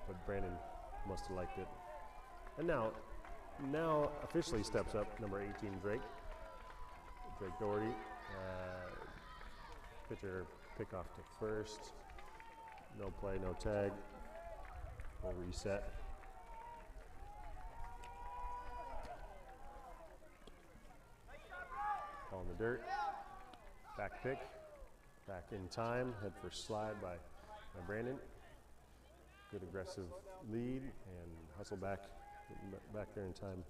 but Brandon must have liked it. And now officially steps up number 18, Drake Doherty. Pitcher pick off to first. No play, no tag. We'll reset. Ball in the dirt. Back pick. Back in time. Head first slide by Brandon. Good aggressive lead and hustle back there in time.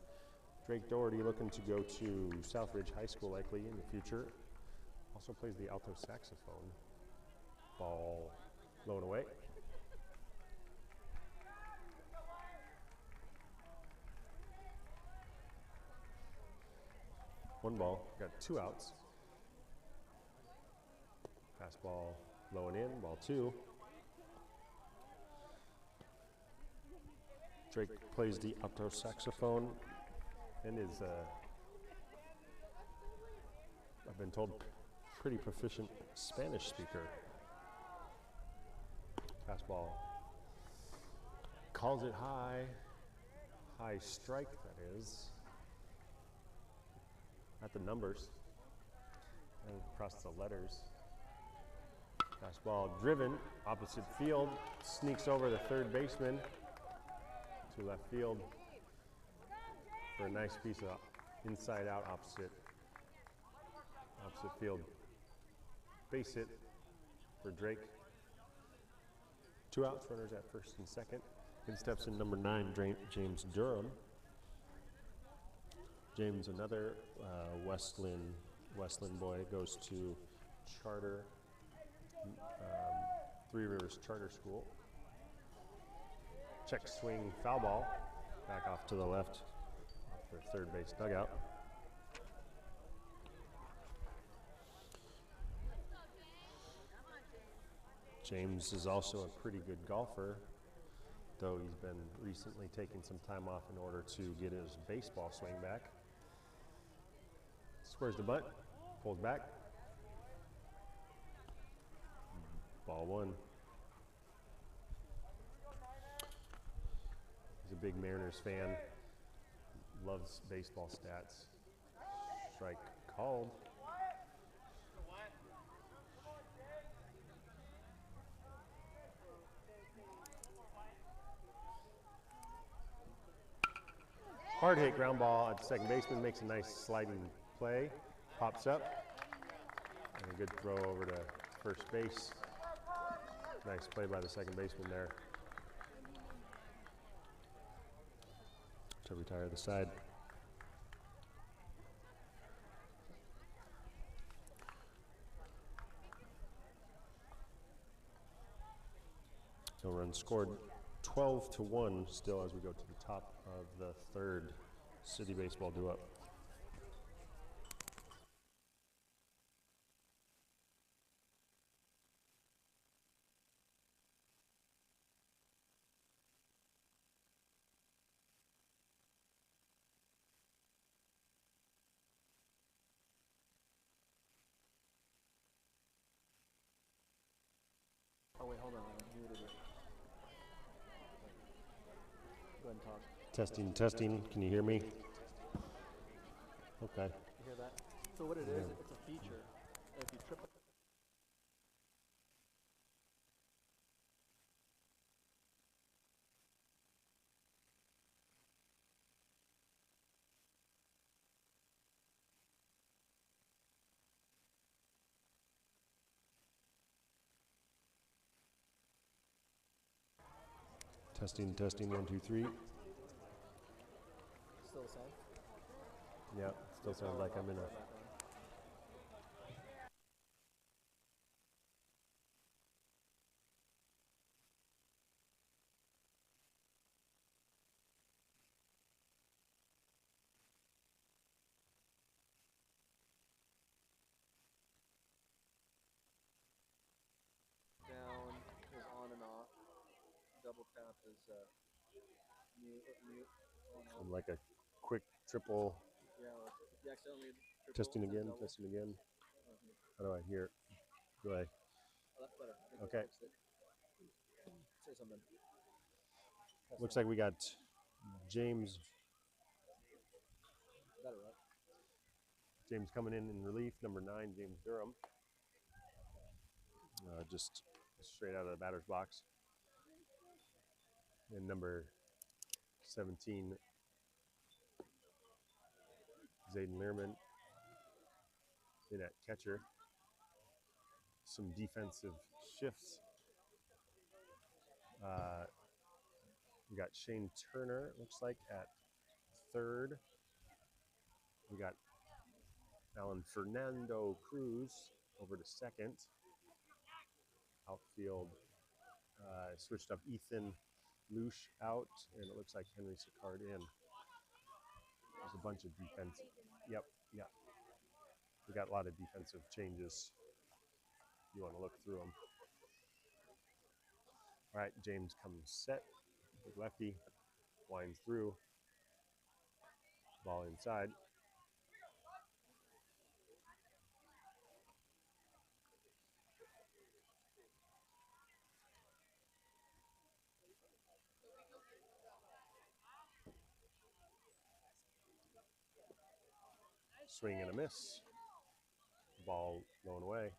Drake Doherty looking to go to Southridge High School likely in the future. Also plays the alto saxophone. Ball low and away. One ball, got 2 outs. Fastball low and in, ball 2. Drake plays the alto saxophone and is, I've been told, pretty proficient Spanish speaker. Fastball calls it high strike that is. Not the numbers, and across the letters. Fastball driven, opposite field, sneaks over the third baseman to left field for a nice piece of inside out opposite field. Base hit for Drake. 2 outs, runners at first and second. In steps in number 9, James Durham. James, another Westland boy, goes to charter Three Rivers Charter School. Check swing foul ball. Back off to the left off their third base dugout. James is also a pretty good golfer, though he's been recently taking some time off in order to get his baseball swing back. Squares the bunt, pulls back. Ball one. He's a big Mariners fan, loves baseball stats. Strike called. Hard hit ground ball at the second baseman, makes a nice sliding play, pops up, and a good throw over to first base. Nice play by the second baseman there to retire the side. No runs scored. 12-1 still as we go to the top of the third. City Baseball due up. Oh wait, hold on, I muted it. Go ahead and talk. Testing, testing. Can you hear me? Okay. You hear that? So what it is, it's a feature. If you trip Testing, testing. 1, 2, 3. still the same. Yeah, still sounds like I'm in a. Down is on and off. Double tap is mute. On, off. Like a quick triple. Yeah, like you accidentally triple, Testing then again, double. testing again. Mhm. How do I hear? Do I? Oh, that's better. I think Okay. I fixed it. Say something. Looks like we got James. Better, right? James coming in relief. Number 9, James Durham. Just straight out of the batter's box. And number 17, Zayden Learman in at catcher. Some defensive shifts. We got Shane Turner, it looks like, at third. We got Alan Fernando Cruz over to second. Outfield switched up Ethan Lush out, and it looks like Henry Sicard in. There's a bunch of defense. Yep. We got a lot of defensive changes. You want to look through them. All right, James comes set. Big lefty. Winds through. Ball inside. Swing and a miss. Ball going away.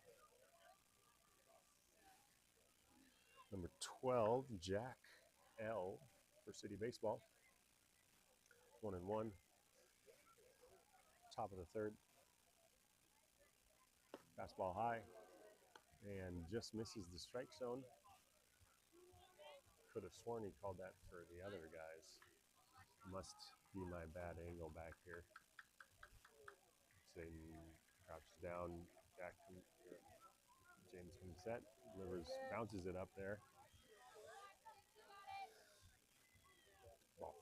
Number 12, Jack L. for City Baseball. 1-1. Top of the third. Fastball high. And just misses the strike zone. Could have sworn he called that for the other guys. Must be my bad angle back here. Zayden crouches down. James comes set, delivers, bounces it up there. Ball.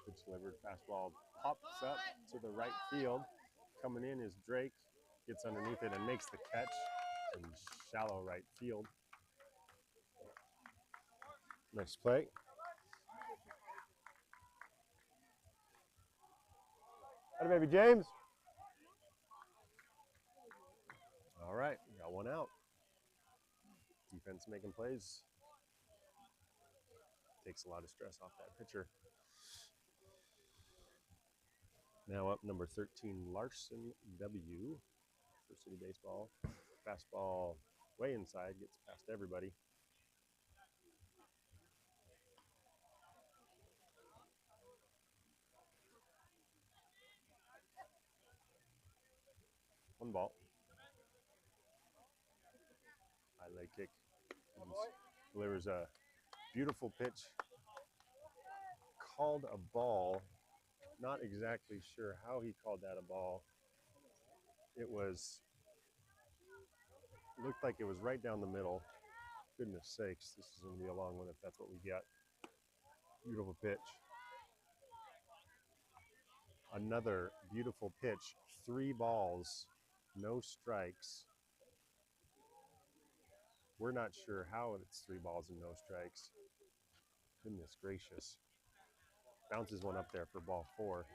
Pitch delivered, fastball pops up to the right field. Coming in is Drake, gets underneath it and makes the catch in shallow right field. Nice play. Atta baby James. All right, got one out. Defense making plays. Takes a lot of stress off that pitcher. Now up number 13, Larson W. for City Baseball. Fastball way inside, gets past everybody. One ball. High leg kick. Delivers a beautiful pitch. Called a ball. Not exactly sure how he called that a ball. It was, looked like it was right down the middle. Goodness sakes, this is going to be a long one if that's what we get. Beautiful pitch. Another beautiful pitch. 3 balls, no strikes. We're not sure how it's 3 balls and no strikes. Goodness gracious. Bounces one up there for ball 4.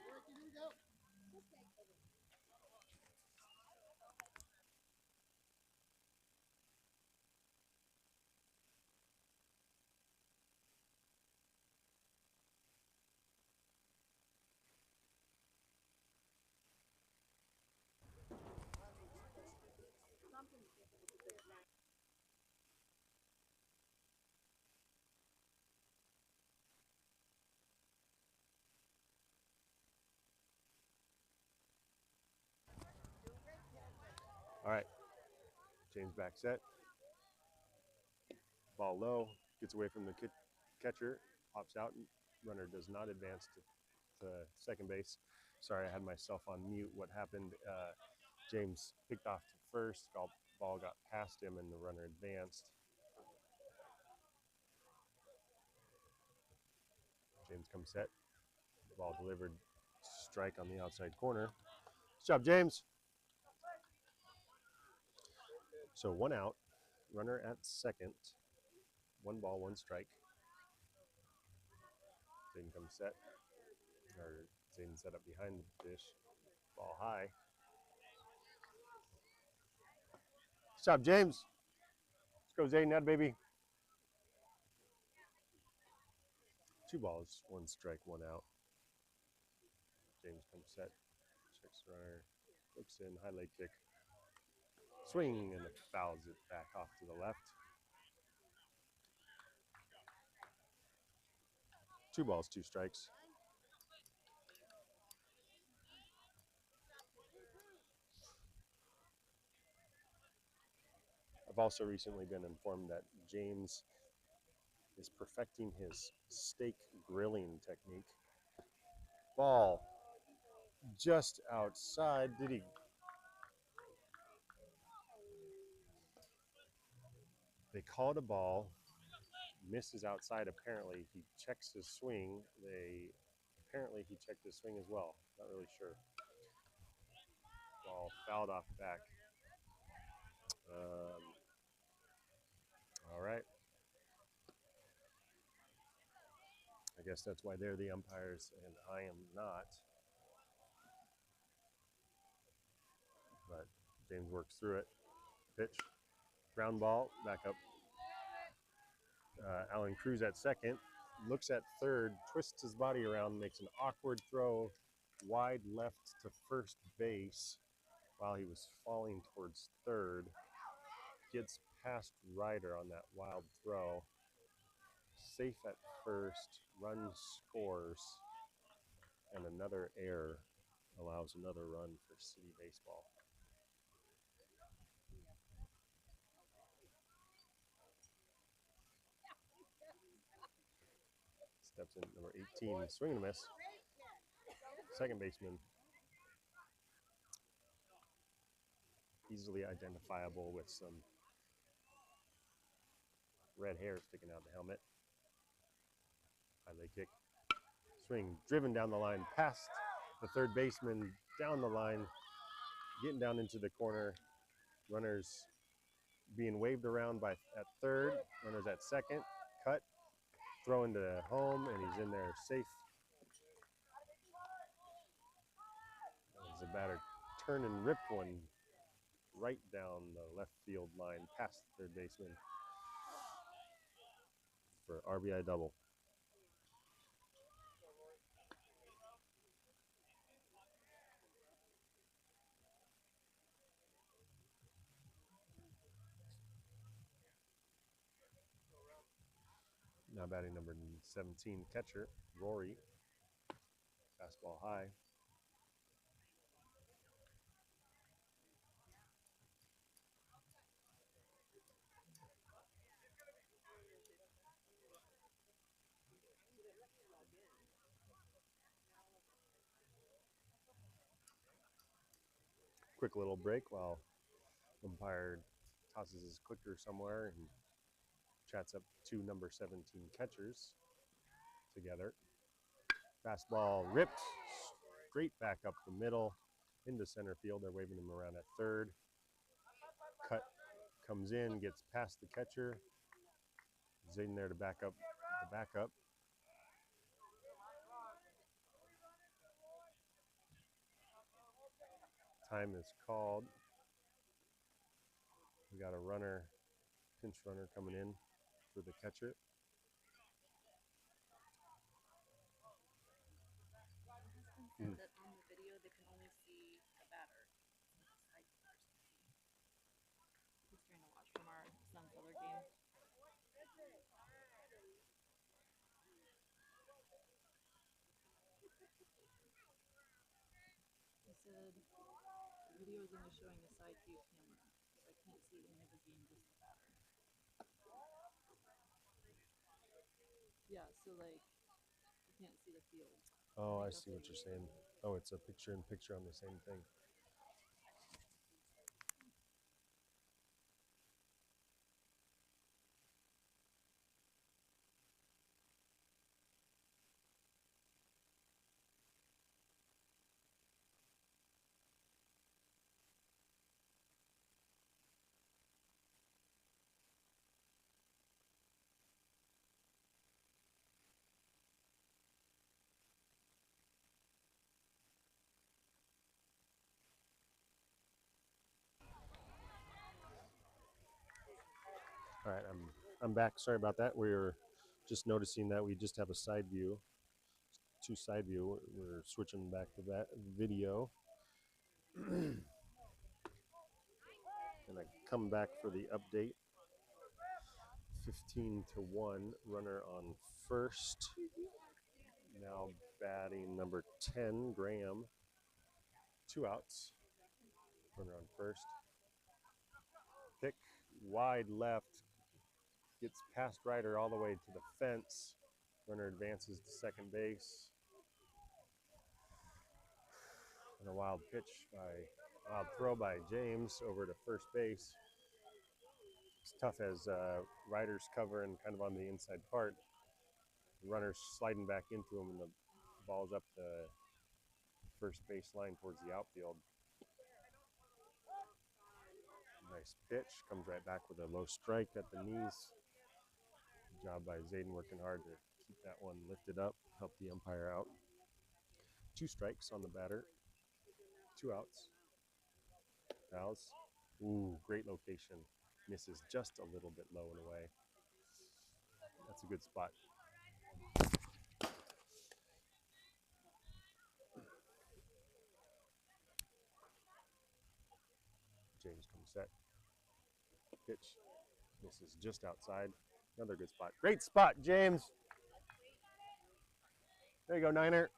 All right, James back set. Ball low, gets away from the catcher, pops out, and runner does not advance to second base. Sorry, I had myself on mute. What happened, James picked off to first, ball got past him and the runner advanced. James comes set, ball delivered, strike on the outside corner. Good job, James. So 1 out, runner at second, 1 ball, 1 strike. Zayden comes set, or Zayden set up behind the dish, ball high. Good job, James. Let's go, Zayden, that baby. 2 balls, 1 strike, 1 out. James comes set, checks the runner, looks in, high leg kick, swing, and fouls it back off to the left. 2 balls, 2 strikes. I've also recently been informed that James is perfecting his steak grilling technique. Ball just outside. Did he? They call it a ball. Misses outside. Apparently, he checks his swing. Apparently he checked his swing as well. Not really sure. Ball fouled off back. All right. I guess that's why they're the umpires and I am not. But James works through it. Pitch. Ground ball. Back up. Alan Cruz at second. Looks at third. Twists his body around. Makes an awkward throw wide left to first base while he was falling towards third. Gets past Ryder on that wild throw. Safe at first. Run scores. And another error allows another run for City Baseball. Steps in number 18, swing and a miss. Second baseman. Easily identifiable with some red hair sticking out the helmet. High leg kick. Swing, driven down the line, past the third baseman, down the line, getting down into the corner. Runners being waved around by at third, runners at second, cut, throw into home, and he's in there safe. As the batter turned and ripped one right down the left field line past the third baseman for RBI double. Now batting number 17, catcher, Rory. Fastball high. Quick little break while umpire tosses his clicker somewhere and chats up two number 17 catchers together. Fastball ripped straight back up the middle into center field. They're waving him around at third. Cut comes in, gets past the catcher. Zayden there to back up the backup. Time is called. We got a runner, pinch runner coming in for the catcher. Said that on the video they can only see the batter. It's like a side view or something. He's trying to watch from our son's other game. He said the video is only showing a side view camera, so I can't see any of the game, just the batter. Yeah, so like you can't see the field. Oh, I see what you're saying. Oh, it's a picture in picture on the same thing. All right, I'm back. Sorry about that. We were just noticing that we just have a side view, two side view. We're switching back to that video. And I come back for the update. 15-1, runner on first. Now batting number 10, Graham. 2 outs. Runner on first. Pick wide left. Gets past Ryder all the way to the fence. Runner advances to second base. And a wild throw by James over to first base. It's tough as Ryder's covering kind of on the inside part. The runner's sliding back into him, and the ball's up the first base line towards the outfield. Nice pitch. Comes right back with a low strike at the knees. Good job by Zayden working hard to keep that one lifted up, help the umpire out. 2 strikes on the batter. 2 outs. Fouls. Ooh, great location. Misses just a little bit low and away. That's a good spot. James comes set. Pitch. Misses just outside. Another good spot. Great spot, James. There you go, Niner.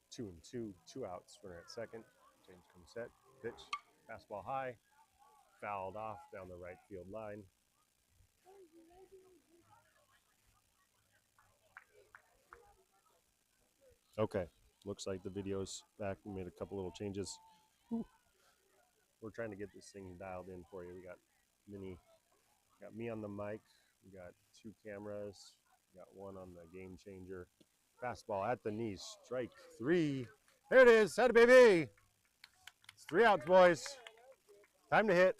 Two and two, 2 outs. Runner at second. James comes set. Pitch. Fastball high. fouled off down the right field line. Okay, looks like the video's back. We made a couple little changes. Whew. We're trying to get this thing dialed in for you. We got me on the mic. We got 2 cameras. We got one on the game changer. Fastball at the knees. Strike 3. There it is. Had a baby. It's 3 outs, boys. Time to hit.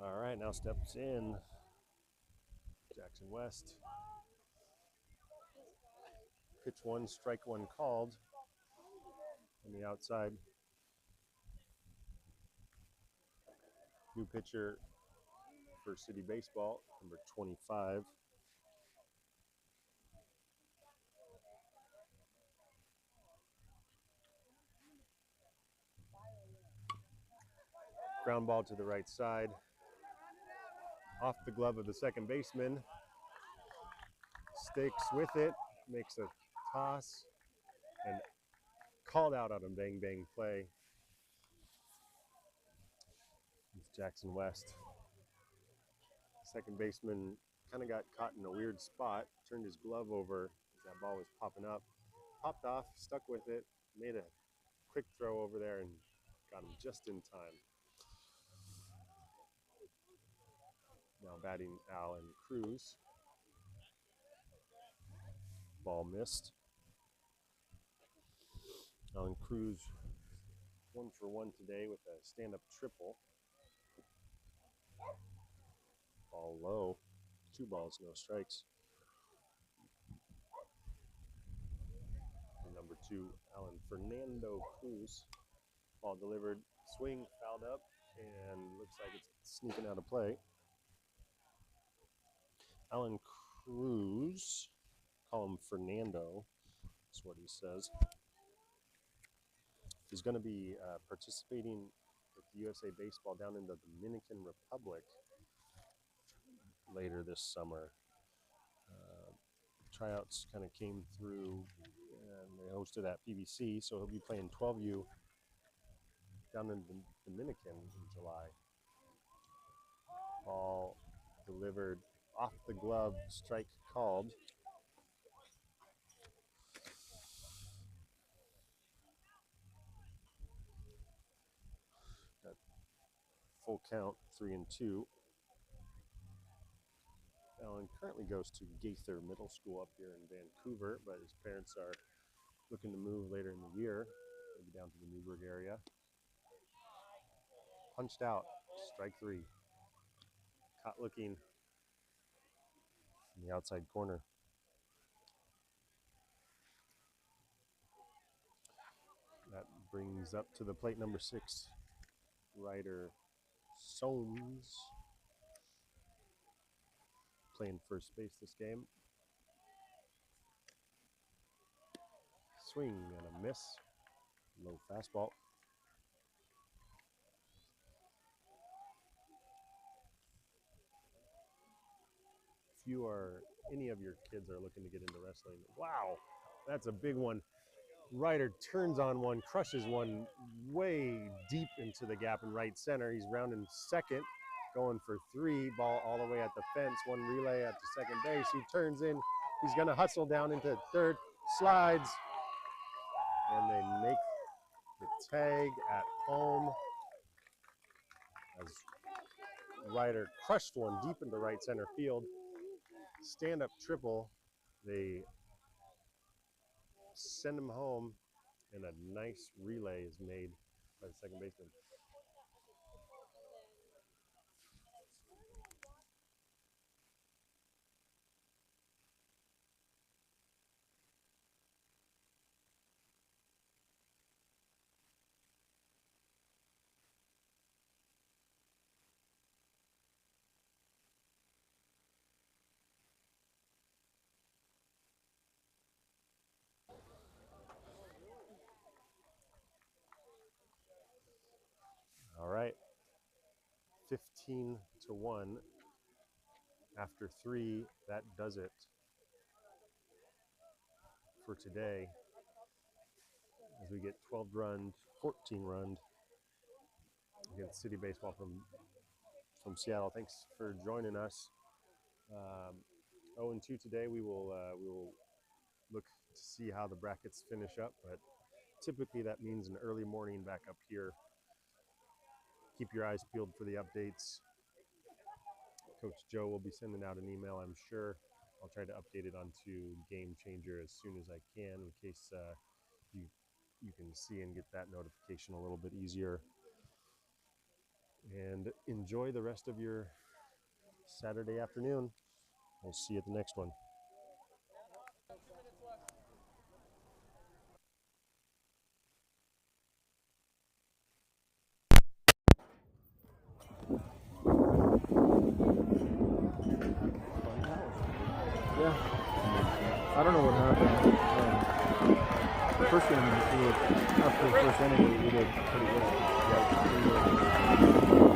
All right, now steps in Jackson West. Pitch 1, strike 1 called on the outside. New pitcher for City Baseball, number 25. Ground ball to the right side. Off the glove of the second baseman. Stakes with it, makes a toss, and called out on a bang bang play. It's Jackson West. Second baseman kind of got caught in a weird spot, turned his glove over as that ball was popping up, popped off, stuck with it, made a quick throw over there and got him just in time. Now batting Alan Cruz. Ball missed. Alan Cruz 1 for 1 today with a stand-up triple. Ball low. 2 balls, no strikes. And number 2, Alan Fernando Cruz. Ball delivered, swing, fouled up, and looks like it's sneaking out of play. Alan Cruz, call him Fernando, that's what he says. He's going to be participating with USA Baseball down in the Dominican Republic later this summer. tryouts kind of came through, and they hosted at PBC, so he'll be playing 12U down in the Dominican in July. Ball delivered off the glove, strike called. Got full count, 3-2. Allen currently goes to Gaither Middle School up here in Vancouver, but his parents are looking to move later in the year, maybe down to the Newburgh area. Punched out, strike 3. Caught looking in the outside corner. That brings up to the plate number 6, Ryder Soames, playing first base this game. Swing and a miss. Low fastball. If any of your kids are looking to get into wrestling, wow, that's a big one. Ryder turns on one, crushes one way deep into the gap in right center. He's rounding second, going for 3, ball all the way at the fence, one relay at the second base. He turns in, he's gonna hustle down into third, slides, and they make the tag at home as Ryder crushed one deep into right center field. Stand-up triple. They send him home, and a nice relay is made by the second baseman. All right, 15-1 after 3. That does it for today. As we get 12 runs, 14 runs against City Baseball from Seattle. Thanks for joining us. 0-2 today. We will look to see how the brackets finish up, but typically that means an early morning back up here. Keep your eyes peeled for the updates. Coach Joe will be sending out an email, I'm sure. I'll try to update it onto Game Changer as soon as I can, in case you can see and get that notification a little bit easier. And enjoy the rest of your Saturday afternoon. We'll see you at the next one. Yeah. I don't know what happened. The first game, after the first inning, we did pretty good.